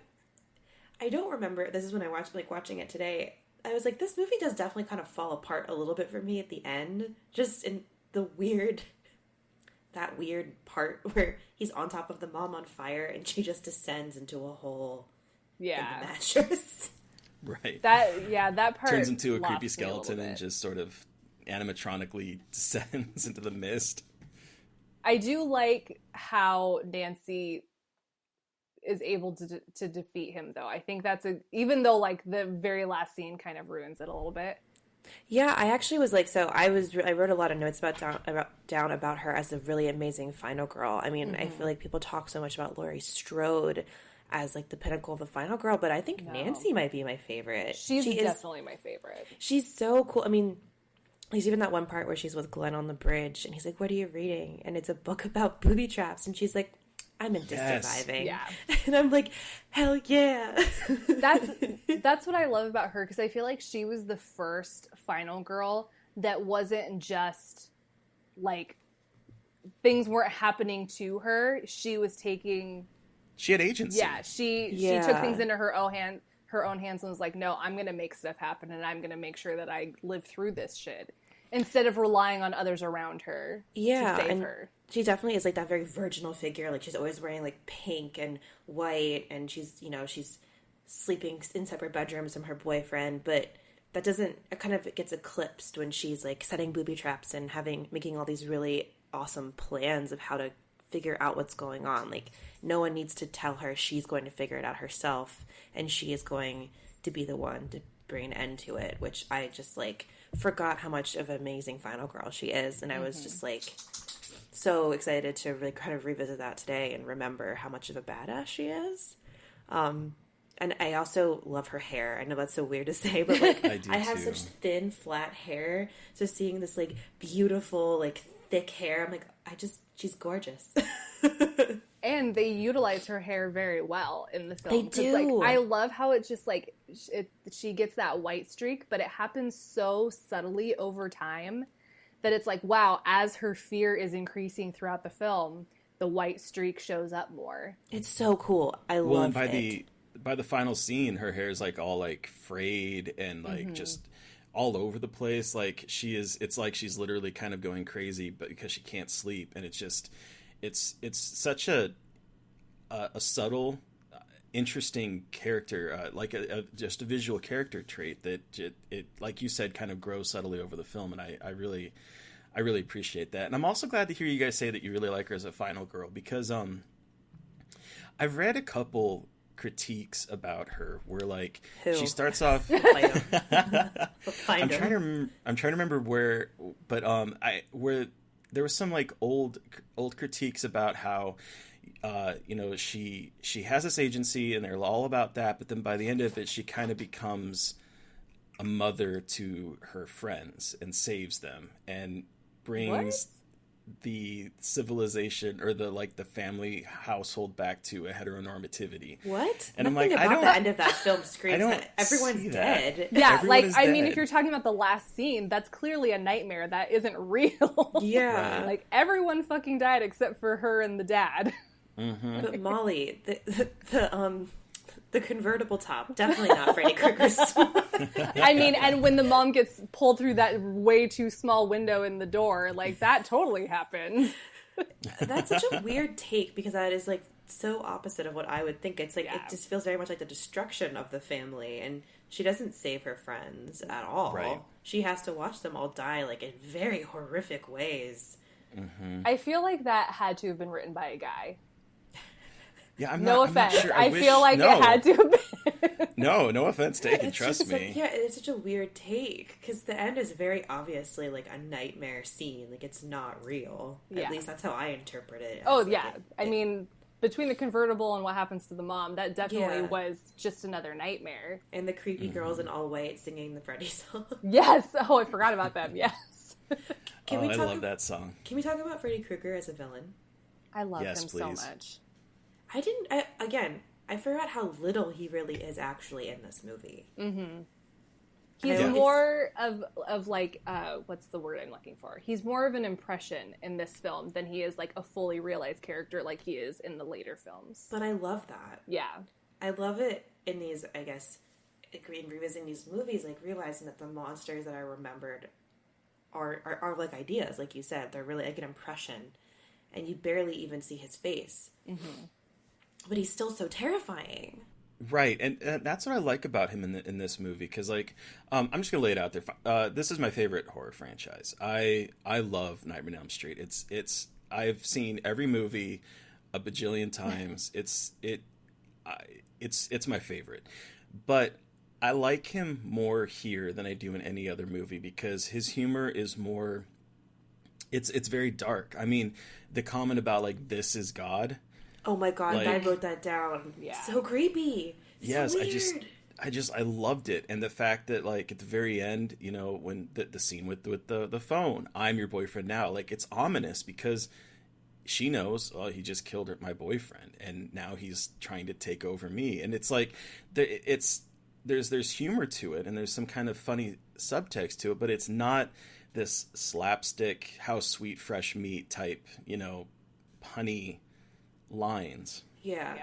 don't remember. This is when I watching it today. I was like, this movie does definitely kind of fall apart a little bit for me at the end. Just in the that weird part where he's on top of the mom on fire and she just descends into a hole in the mattress. Right. That part turns into a lost creepy me skeleton little and bit. just sort of animatronically descends into the mist. I do like how Nancy is able to defeat him, though. I think that's even though like the very last scene kind of ruins it a little bit. Yeah, I actually was like, I wrote a lot of notes down about her as a really amazing final girl. I mean, I feel like people talk so much about Laurie Strode as like the pinnacle of the final girl, but I think Nancy might be my favorite. She's definitely my favorite. She's so cool. I mean, there's even that one part where she's with Glenn on the bridge and he's like, what are you reading? And it's a book about booby traps. And she's like, I'm into surviving. Yeah. And I'm like, hell yeah. That's what I love about her, because I feel like she was the first final girl that wasn't just like things weren't happening to her. She was taking. She had agency. Yeah, she took things into her own hands and was like, no, I'm gonna make stuff happen, and I'm gonna make sure that I live through this shit instead of relying on others around her to save her. She definitely is like that very virginal figure. Like she's always wearing like pink and white, and she's sleeping in separate bedrooms from her boyfriend, but it kind of gets eclipsed when she's like setting booby traps and making all these really awesome plans of how to figure out what's going on. Like no one needs to tell her, she's going to figure it out herself, and she is going to be the one to bring an end to it, which I just like forgot how much of an amazing final girl she is, and I was just like so excited to really kind of revisit that today and remember how much of a badass she is. And I also love her hair. I know that's so weird to say, but like I have such thin, flat hair. So seeing this like beautiful, like thick hair, I'm like, she's gorgeous. And they utilize her hair very well in the film. They do. Like, I love how it's just like she gets that white streak, but it happens so subtly over time that it's like, wow, as her fear is increasing throughout the film, the white streak shows up more. It's so cool. I love it. By the final scene, her hair is like all like frayed and like just all over the place. Like it's like she's literally kind of going crazy, but because she can't sleep, and it's such a subtle, interesting character, like just a visual character trait that it like you said kind of grows subtly over the film, and I really appreciate that. And I'm also glad to hear you guys say that you really like her as a final girl, because I've read a couple critiques about her where like she starts off I'm trying to remember where, but where there was some like old critiques about how she has this agency and they're all about that, but then by the end of it she kind of becomes a mother to her friends and saves them and brings the civilization or the family household back to a heteronormativity. What? And Nothing I'm like, about the end of that film screams that everyone's see dead. that. Yeah, Everyone is I mean, dead. if you're talking about the last scene, that's clearly a nightmare. That isn't real. Yeah. Right. Like, everyone fucking died except for her and the dad. But Molly, The convertible top, definitely not Freddy Krueger's. I mean, and when the mom gets pulled through that way too small window in the door, like, that totally happened. That's such a weird take, because that is, like, so opposite of what I would think. It's like, it just feels very much like the destruction of the family, and she doesn't save her friends at all. Right. She has to watch them all die, like, in very horrific ways. Mm-hmm. I feel like that had to have been written by a guy. Yeah, I'm no not, offense. I'm not sure. I feel like it had to have been. No offense taken. It's trust just, me. like, yeah, it's such a weird take, because the end is very obviously like a nightmare scene. Like, it's not real. Yeah. At least that's how I interpret it. Oh, like, yeah. I mean, between the convertible and what happens to the mom, that definitely Yeah. was just another nightmare. And the creepy girls in all white singing the Freddy song. Yes. Oh, I forgot about them. Yes. Can we I talk love that song. Can we talk about Freddy Krueger as a villain? I love Yes, him please. so much. I forgot how little he really is actually in this movie. Mm-hmm. He's Yeah. more of like, what's the word I'm looking for? He's more of an impression in this film than he is like a fully realized character like he is in the later films. But I love that. Yeah. I love it in these, I guess, in revisiting these movies, like realizing that the monsters that I remembered are like ideas, like you said. They're really like an impression. And you barely even see his face. Mm-hmm. But he's still so terrifying. Right, and that's what I like about him in this movie, because like I'm just gonna lay it out there. This is my favorite horror franchise. I love Nightmare on Elm Street. It's I've seen every movie a bajillion times. It's my favorite, but I like him more here than I do in any other movie, because his humor is more. It's very dark. I mean, the comment about like this is God. Oh my god, Like, I wrote that down. Yeah. So creepy. Yes, so weird. I loved it, and the fact that like at the very end, you know, when the scene with the phone, I'm your boyfriend now, like it's ominous, because she knows, oh, he just killed my boyfriend, and now he's trying to take over me, and it's like there's humor to it, and there's some kind of funny subtext to it, but it's not this slapstick, how sweet fresh meat type, you know, punny lines. Yeah.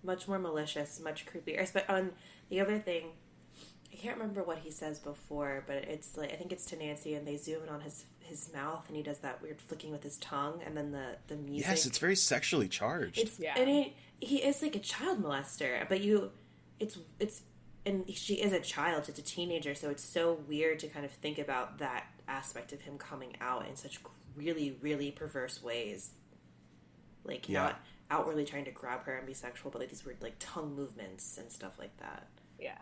Much more malicious, much creepier. But on the other thing, I can't remember what he says before, but it's like, I think it's to Nancy, and they zoom in on his mouth, and he does that weird flicking with his tongue, and then the music. Yes, it's very sexually charged. And he is like a child molester, but and she is a child, she's a teenager, so it's so weird to kind of think about that aspect of him coming out in such really, really perverse ways. Like, not outwardly trying to grab her and be sexual, but like these weird like tongue movements and stuff like that. Yeah.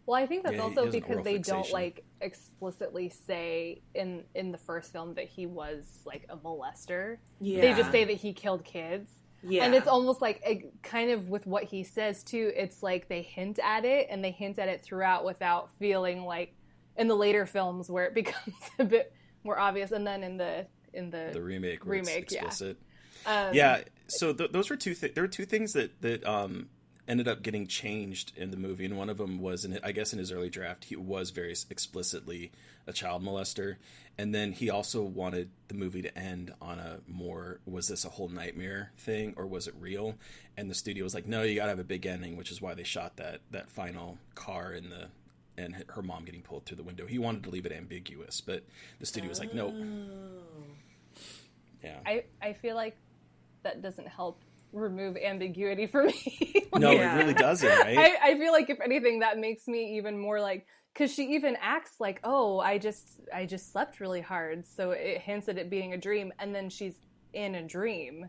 Well, I think that's also because they fixation. don't like explicitly say in the first film that he was like a molester. Yeah. They just say that he killed kids. Yeah. And it's almost like kind of with what he says too, it's like they hint at it, and they hint at it throughout without feeling like in the later films where it becomes a bit more obvious, and then in the remake where it's explicit. Yeah. So those were there were two things that ended up getting changed in the movie, and one of them was, I guess in his early draft, he was very explicitly a child molester, and then he also wanted the movie to end on a more, was this a whole nightmare thing, or was it real? And the studio was like, no, you gotta have a big ending, which is why they shot that final car and her mom getting pulled through the window. He wanted to leave it ambiguous, but the studio was like, nope. Yeah. I feel like that doesn't help remove ambiguity for me. No, it really doesn't, right? I feel like if anything, that makes me even more like, because she even acts like, oh, I just slept really hard, so it hints at it being a dream, and then she's in a dream.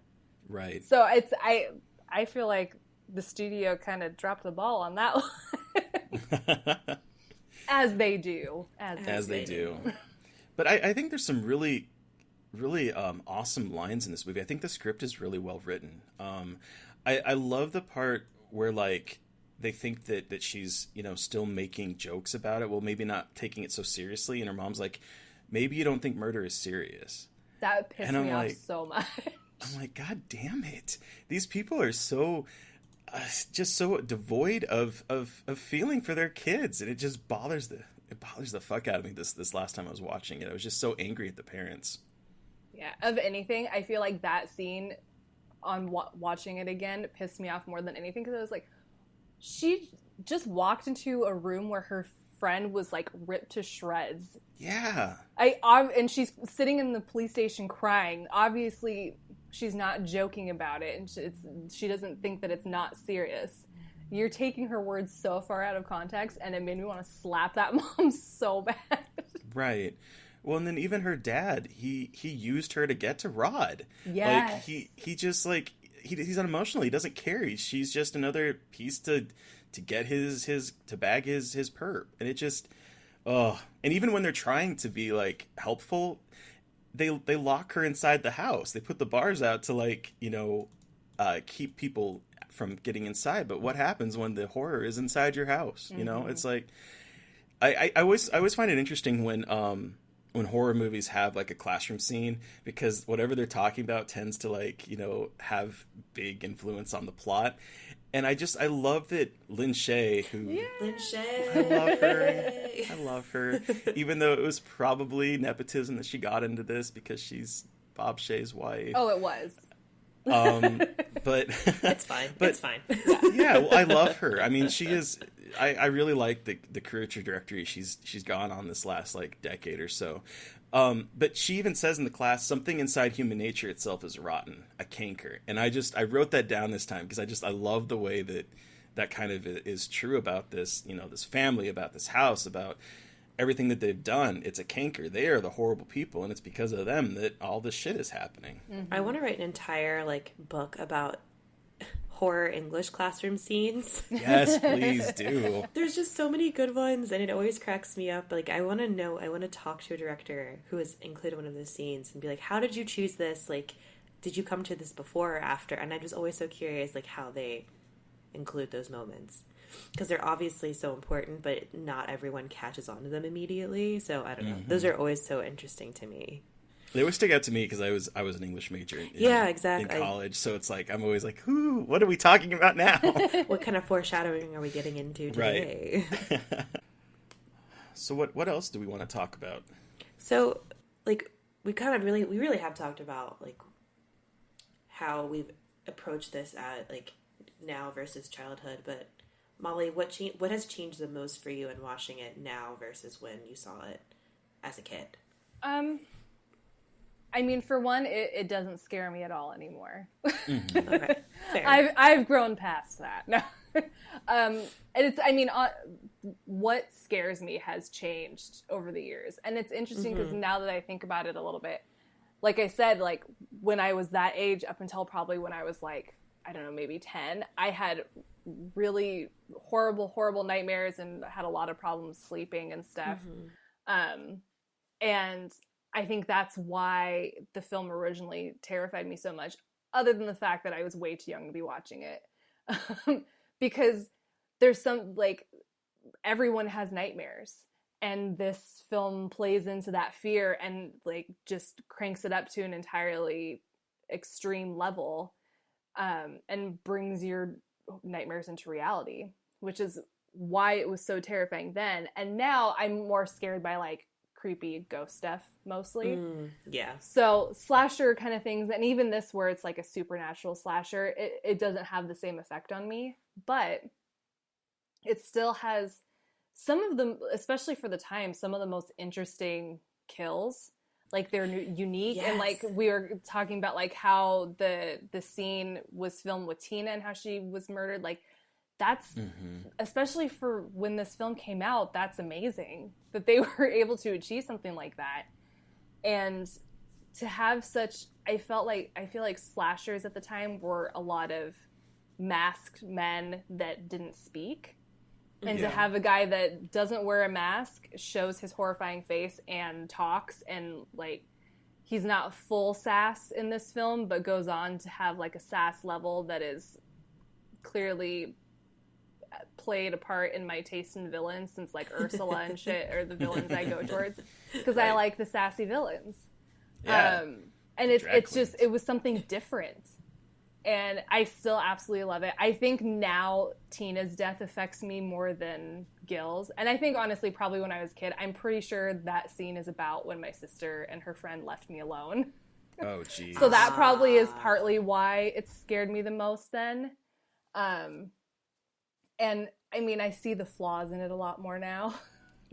Right. So I feel like the studio kind of dropped the ball on that one. As they do. As they do. But I think there's some really awesome lines in this movie. I think the script is really well written. I love the part where like they think that she's, you know, still making jokes about it. Well, maybe not taking it so seriously. And her mom's like, maybe you don't think murder is serious. That pissed me off so much. I'm like, God damn it. These people are so just so devoid of feeling for their kids. And it just bothers the fuck out of me this last time I was watching it. I was just so angry at the parents. Yeah, of anything, I feel like that scene on watching it again pissed me off more than anything, because I was like, She just walked into a room where her friend was like ripped to shreds. Yeah. And she's sitting in the police station crying. Obviously, she's not joking about it, and she doesn't think that it's not serious. You're taking her words so far out of context, and it made me want to slap that mom so bad. Right. Well, and then even her dad, he used her to get to Rod. Yes. Like he just like he's unemotional. He doesn't care. She's just another piece to get his to bag his perp. And it just and even when they're trying to be like helpful, they lock her inside the house. They put the bars out to like, keep people from getting inside. But what happens when the horror is inside your house? You know, it's like I always find it interesting when horror movies have like a classroom scene, because whatever they're talking about tends to like, have big influence on the plot. And I love that Lynn Shay, Lynn Shay. I love her, even though it was probably nepotism that she got into this because she's Bob Shay's wife. Oh, it was. But it's fine. It's fine. Yeah, well, I love her. I mean, she is. I really like the career trajectory she's gone on this last like decade or so. But she even says in the class, something inside human nature itself is rotten, a canker. And I wrote that down this time because I love the way that kind of is true about this, this family, about this house, about everything that they've done. It's a canker. They are the horrible people, and it's because of them that all this shit is happening. Mm-hmm. I want to write an entire book about horror English classroom scenes. Yes, please do. There's just so many good ones, and it always cracks me up. I want to talk to a director who has included one of those scenes and be like, how did you choose this? Did you come to this before or after? And I'm just always so curious, how they include those moments. Because they're obviously so important, but not everyone catches on to them immediately. So, I don't know. Mm-hmm. Those are always so interesting to me. They always stick out to me because I was an English major exactly. in college. So it's like, I'm always like, what are we talking about now? What kind of foreshadowing are we getting into today? Right. So what else do we want to talk about? So, we really have talked about, how we've approached this at, now versus childhood. But, Molly, what has changed the most for you in watching it now versus when you saw it as a kid? I mean, for one, it doesn't scare me at all anymore. Mm-hmm. Okay, fair. I've grown past that. No. What scares me has changed over the years. And it's interesting because now that I think about it a little bit, like I said, when I was that age up until probably when I was I don't know, maybe 10, I had really horrible nightmares and had a lot of problems sleeping and stuff. Mm-hmm. And I think that's why the film originally terrified me so much, other than the fact that I was way too young to be watching it. Because there's everyone has nightmares, and this film plays into that fear and just cranks it up to an entirely extreme level, and brings your nightmares into reality, which is why it was so terrifying then. And now I'm more scared by creepy ghost stuff mostly. Yeah. So slasher kind of things, and even this where it's a supernatural slasher, it doesn't have the same effect on me, but it still has some of them, especially for the time, some of the most interesting kills. They're unique. Yes. And we were talking about how the scene was filmed with Tina and how she was murdered. That's, especially for when this film came out, that's amazing that they were able to achieve something like that. And to have I feel like slashers at the time were a lot of masked men that didn't speak. And to have a guy that doesn't wear a mask, shows his horrifying face and talks, and he's not full sass in this film, but goes on to have a sass level that is clearly played a part in my taste in villains, since Ursula and shit are the villains I go towards, because I like the sassy villains. Yeah. And it was something different, and I still absolutely love it. I think now Tina's death affects me more than Gil's, and I think honestly probably when I was a kid, I'm pretty sure that scene is about when my sister and her friend left me alone. Oh geez. So that probably is partly why it scared me the most then. And I mean, I see the flaws in it a lot more now.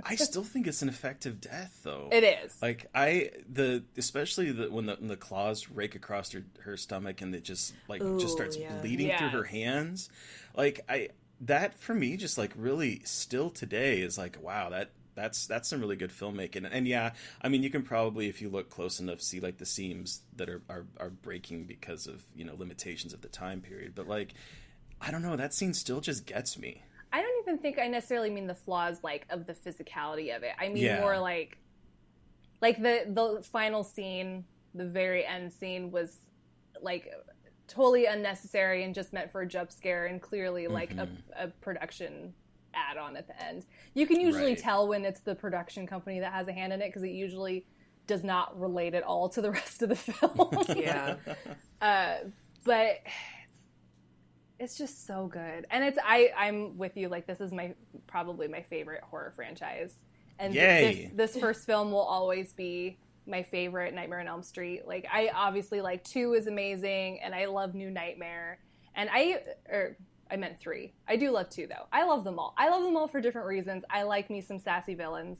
I still think it's an effective death, though. It is. Like especially when the claws rake across her stomach and it just starts bleeding through her hands. Like that for me, just like really still today is like, wow, that's some really good filmmaking. And yeah, I mean, you can probably, if you look close enough, see like the seams that are breaking because of, you know, limitations of the time period. But like, I don't know, that scene still just gets me. I don't even think I necessarily mean the flaws, like, of the physicality of it. I mean more like the final scene, the very end scene was like totally unnecessary and just meant for a jump scare and clearly like a production add-on at the end. You can usually tell when it's the production company that has a hand in it because it usually does not relate at all to the rest of the film. Yeah. But it's just so good. And I'm with you, like, this is probably my favorite horror franchise. And this first film will always be my favorite Nightmare on Elm Street. Like, I obviously, like, 2 is amazing, and I love New Nightmare. And I meant 3. I do love 2, though. I love them all. I love them all for different reasons. I like me some sassy villains.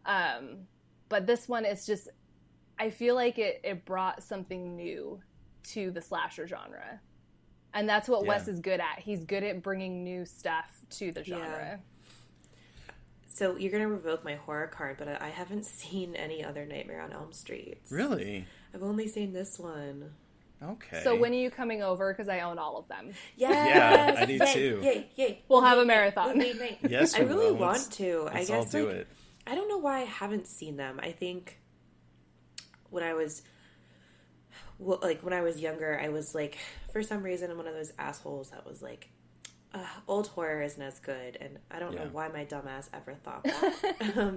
But this one is just, I feel like it brought something new to the slasher genre. And that's what Wes is good at. He's good at bringing new stuff to the genre. Yeah. So you're going to revoke my horror card, but I haven't seen any other Nightmare on Elm Street. Really? I've only seen this one. Okay. So when are you coming over? Because I own all of them. Yes! Yeah, I do too. Yay. We'll have a marathon. Yes, I really want to. Let's all do it. I don't know why I haven't seen them. I think when I was younger, I was like, for some reason, I'm one of those assholes that was like, old horror isn't as good, and I don't know why my dumbass ever thought that.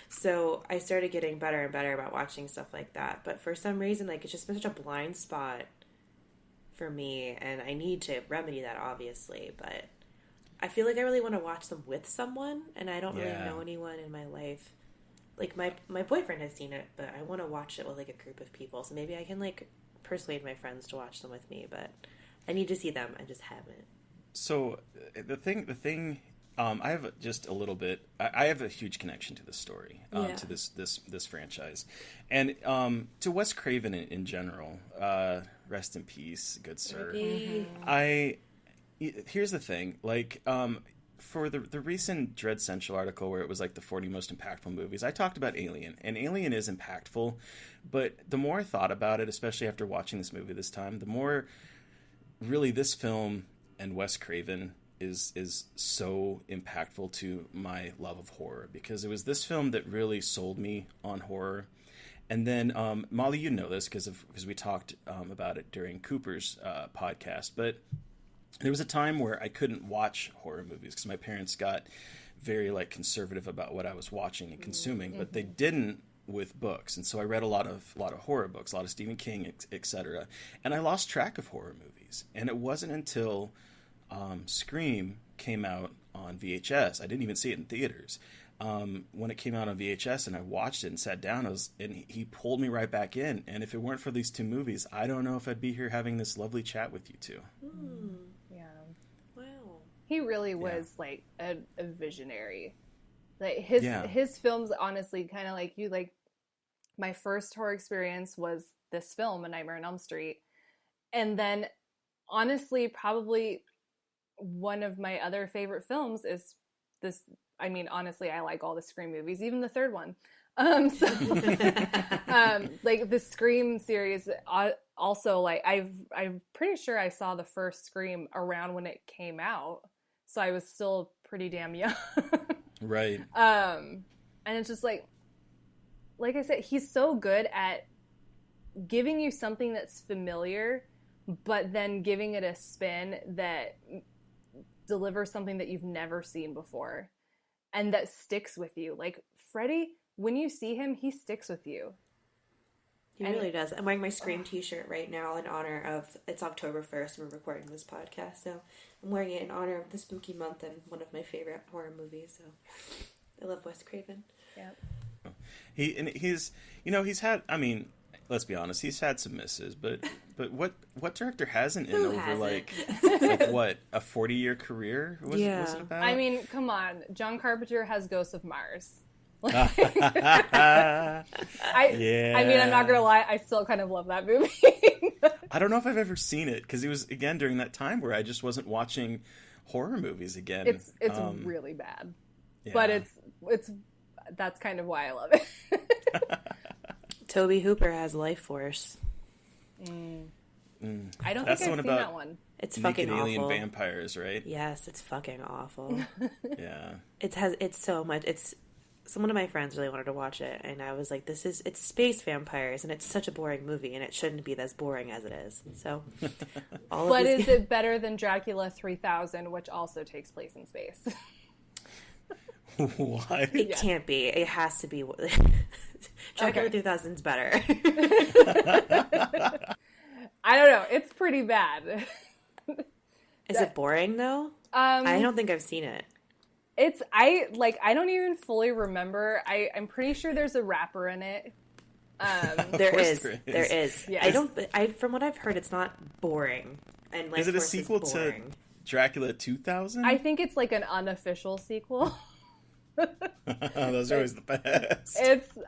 So I started getting better and better about watching stuff like that, but for some reason, like, it's just been such a blind spot for me, and I need to remedy that, obviously, but I feel like I really want to watch them with someone, and I don't really know anyone in my life. Like, my boyfriend has seen it, but I want to watch it with, like, a group of people, so maybe I can, like, persuade my friends to watch them with me, but I need to see them. I just haven't. So the thing, I have just a little bit. I have a huge connection to this story, to this franchise, and to Wes Craven in general. Rest in peace, good sir. Here's the thing, like, for the recent Dread Central article where it was like the 40 most impactful movies, I talked about Alien, and Alien is impactful, but the more I thought about it, especially after watching this movie this time, the more really this film and Wes Craven is so impactful to my love of horror, because it was this film that really sold me on horror. And then, Molly, you know this because we talked about it during Cooper's podcast, but there was a time where I couldn't watch horror movies because my parents got very, like, conservative about what I was watching and consuming, but they didn't with books. And so I read a lot of horror books, a lot of Stephen King, etc. And I lost track of horror movies. And it wasn't until Scream came out on VHS. I didn't even see it in theaters. When it came out on VHS and I watched it and sat down, and he pulled me right back in. And if it weren't for these 2 movies, I don't know if I'd be here having this lovely chat with you two. Yeah. Wow. He really was like a visionary. Like his films, honestly, kind of like you. Like, my first horror experience was this film, A Nightmare on Elm Street, and then honestly, probably one of my other favorite films is this. I mean, honestly, I like all the Scream movies, even the third one. Like the Scream series. Also, like I'm pretty sure I saw the first Scream around when it came out, so I was still pretty damn young. Right. And it's just like I said, he's so good at giving you something that's familiar, but then giving it a spin that delivers something that you've never seen before and that sticks with you. Like, Freddy, when you see him, he sticks with you. He really does. I'm wearing my Scream t-shirt right now in honor of, it's October 1st, we're recording this podcast, so I'm wearing it in honor of the spooky month and one of my favorite horror movies, so I love Wes Craven. Yep. He's had, I mean, let's be honest, he's had some misses, but what director hasn't in Who over hasn't? like what, a 40-year career? Was it about? I mean, come on. John Carpenter has Ghosts of Mars. Yeah. I mean, I'm not gonna lie, I still kind of love that movie. I don't know if I've ever seen it because it was again during that time where I just wasn't watching horror movies again. It's really bad, yeah. but it's that's kind of why I love it. Toby Hooper has Life Force. I don't That's think the one I've seen about that one. It's naked fucking alien awful. vampires, right? Yes, it's fucking awful. Yeah. It's so much. It's one of my friends really wanted to watch it, and I was like, it's space vampires, and it's such a boring movie, and it shouldn't be as boring as it is. So, But is it better than Dracula 3000, which also takes place in space? Why? It can't be. It has to be. Dracula 3000's better. I don't know. It's pretty bad. Is it boring though? I don't think I've seen it. I don't even fully remember. I'm pretty sure there's a rapper in it. There course is. there is. There is. Yes. From what I've heard, it's not boring. And Life Is it a Force sequel to boring. Dracula 2000? I think it's like an unofficial sequel. Those are always the best.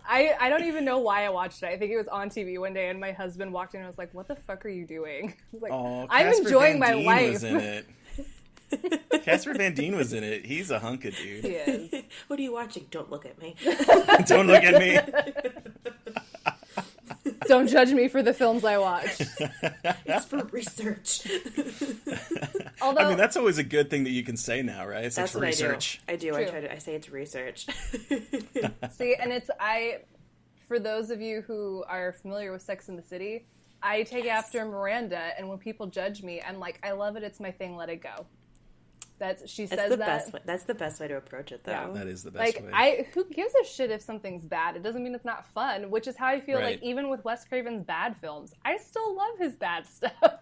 I don't even know why I watched it. I think it was on TV one day, and my husband walked in and was like, "What the fuck are you doing?" I was like, Oh, "I'm Casper enjoying Van my Dien life." Was in it. Casper Van Dien was in it. He's a hunk of dude. He is. What are you watching? Don't look at me. Don't look at me. Don't judge me for the films I watch. It's for research. Although, I mean, that's always a good thing that you can say now, right? It's like That's for what research. I do. True. I say it's research. see, and for those of you who are familiar with Sex and the City, I take after Miranda, and when people judge me, I'm like, I love it. It's my thing. Let it go. She says that. Best way. That's the best way to approach it, though. Yeah. That is the best Like, way. who gives a shit if something's bad? It doesn't mean it's not fun, which is how I feel Right. like even with Wes Craven's bad films, I still love his bad stuff.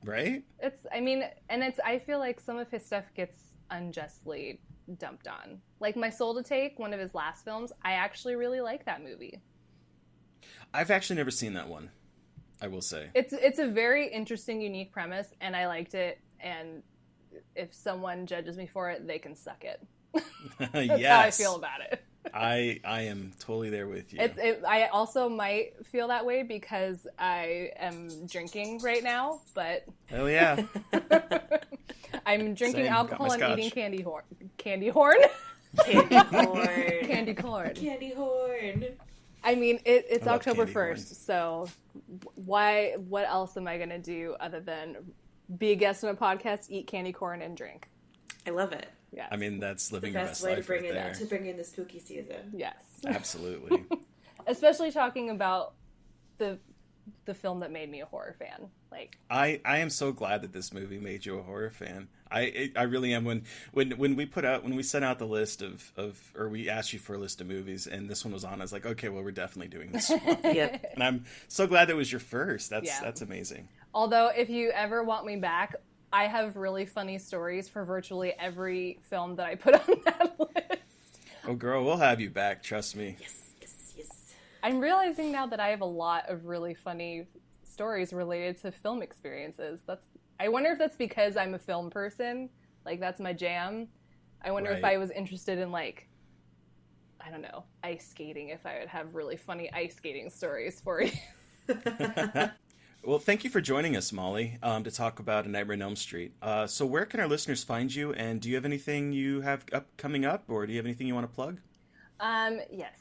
Right? I feel like some of his stuff gets unjustly dumped on. Like My Soul to Take, one of his last films, I actually really like that movie. I've actually never seen that one, I will say. It's a very interesting, unique premise, and I liked it, and if someone judges me for it, they can suck it. That's Yes. how I feel about it. I am totally there with you. I also might feel that way because I am drinking right now, but Hell yeah. I'm drinking Same. alcohol Got and my eating scotch. candy horn. Candy horn? Candy corn. Candy corn. Candy horn. I mean, it's I love October candy corn. 1st, so what else am I going to do other than be a guest on a podcast, eat candy corn, and drink? I love it. Yes. I mean, that's living The your best best way to life bring right it there. up to bring in the spooky season. Yes. Absolutely. Especially talking about the film that made me a horror fan. Like, I am so glad that this movie made you a horror fan. I really am. When we sent out the list or we asked you for a list of movies and this one was on, I was like, okay, well, we're definitely doing this one. Yep. And I'm so glad that was your first. Yeah. That's amazing. although if you ever want me back, I have really funny stories for virtually every film that I put on that list. Oh, girl, we'll have you back. Trust me. Yes. I'm realizing now that I have a lot of really funny stories related to film experiences. I wonder if that's because I'm a film person. Like, that's my jam. I wonder if Right. I was interested in, like, I don't know, ice skating, if I would have really funny ice skating stories for you. Well, thank you for joining us, Molly, to talk about A Nightmare on Elm Street. So where can our listeners find you, and do you have anything you have coming up, or do you have anything you want to plug? Yes,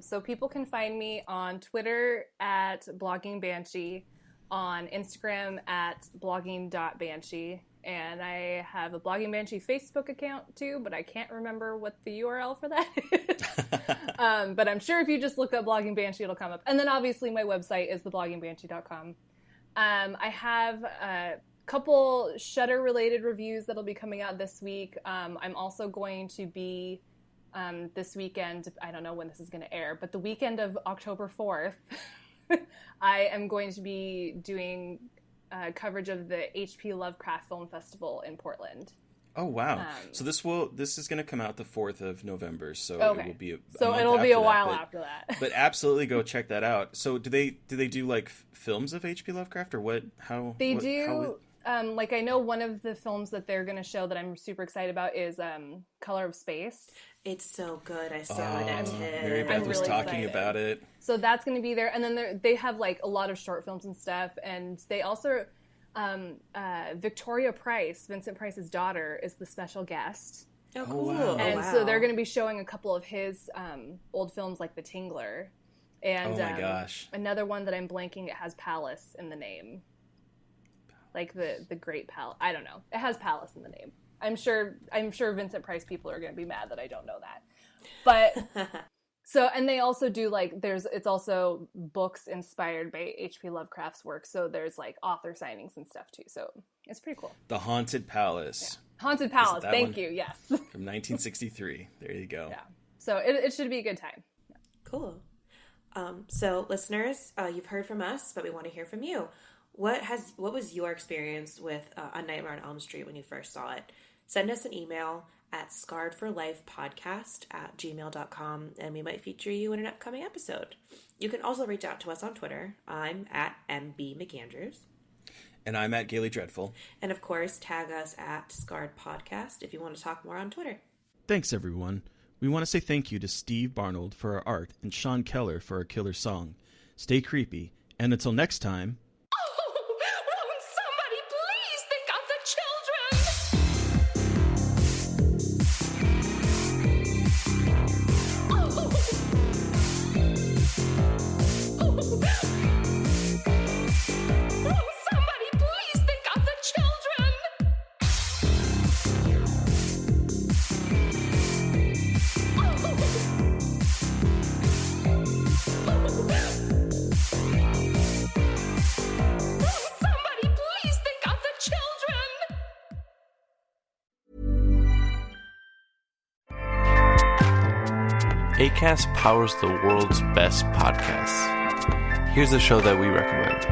so people can find me on Twitter at Blogging Banshee, on Instagram at blogging.banshee, and I have a Blogging Banshee Facebook account too, but I can't remember what the URL for that is. But I'm sure if you just look up Blogging Banshee, it'll come up. And then obviously my website is thebloggingbanshee.com. I have a couple Shudder related reviews that'll be coming out this week. I'm also going to be this weekend, I don't know when this is going to air, but the weekend of October 4th, I am going to be doing coverage of the H.P. Lovecraft Film Festival in Portland. Oh wow! So this is going to come out the 4th of November. So okay. It will be it'll be a while after that. But absolutely go check that out. So do they do like films of H.P. Lovecraft or what? How they do? Like I know one of the films that they're going to show that I'm super excited about is Color of Space. It's so good. I saw it at TIFF. Mary Beth was talking about it. So that's going to be there, and then they have like a lot of short films and stuff, and they also. Victoria Price, Vincent Price's daughter, is the special guest. Oh, cool. Wow. And so they're going to be showing a couple of his old films like The Tingler. And oh my gosh. Another one that I'm blanking, it has Palace in the name. Like the Great Palace. I don't know. It has Palace in the name. I'm sure Vincent Price people are going to be mad that I don't know that. But... So, and they also do like, it's also books inspired by H.P. Lovecraft's work. So there's like author signings and stuff too. So it's pretty cool. The Haunted Palace. Yeah. Haunted Palace. Thank you. Yes. From 1963. There you go. Yeah. So it should be a good time. Yeah. Cool. So listeners, you've heard from us, but we want to hear from you. What was your experience with A Nightmare on Elm Street when you first saw it? Send us an email at scarredforlifepodcast@gmail.com, and we might feature you in an upcoming episode. You can also reach out to us on Twitter. I'm at MB McAndrews. And I'm at Gaily Dreadful. And of course, tag us at Scarred Podcast if you want to talk more on Twitter. Thanks, everyone. We want to say thank you to Steve Barnold for our art and Sean Keller for our killer song. Stay creepy, and until next time... Acast powers the world's best podcasts. Here's a show that we recommend.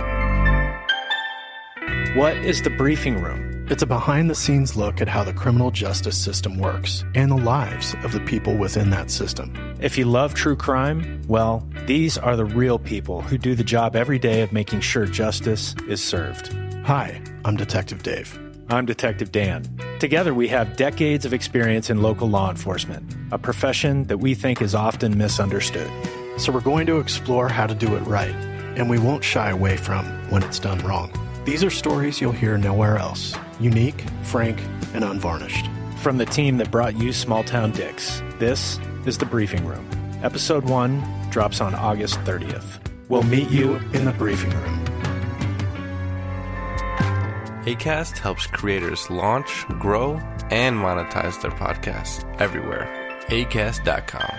What is The Briefing Room? It's a behind-the-scenes look at how the criminal justice system works and the lives of the people within that system. If you love true crime, well, these are the real people who do the job every day of making sure justice is served. Hi, I'm Detective Dave. I'm Detective Dan. Together we have decades of experience in local law enforcement, a profession that we think is often misunderstood. So we're going to explore how to do it right, and we won't shy away from when it's done wrong. These are stories you'll hear nowhere else. Unique, frank, and unvarnished. From the team that brought you Small Town Dicks, this is The Briefing Room. Episode 1 drops on August 30th. We'll meet you in the briefing room. Acast helps creators launch, grow, and monetize their podcasts everywhere. Acast.com.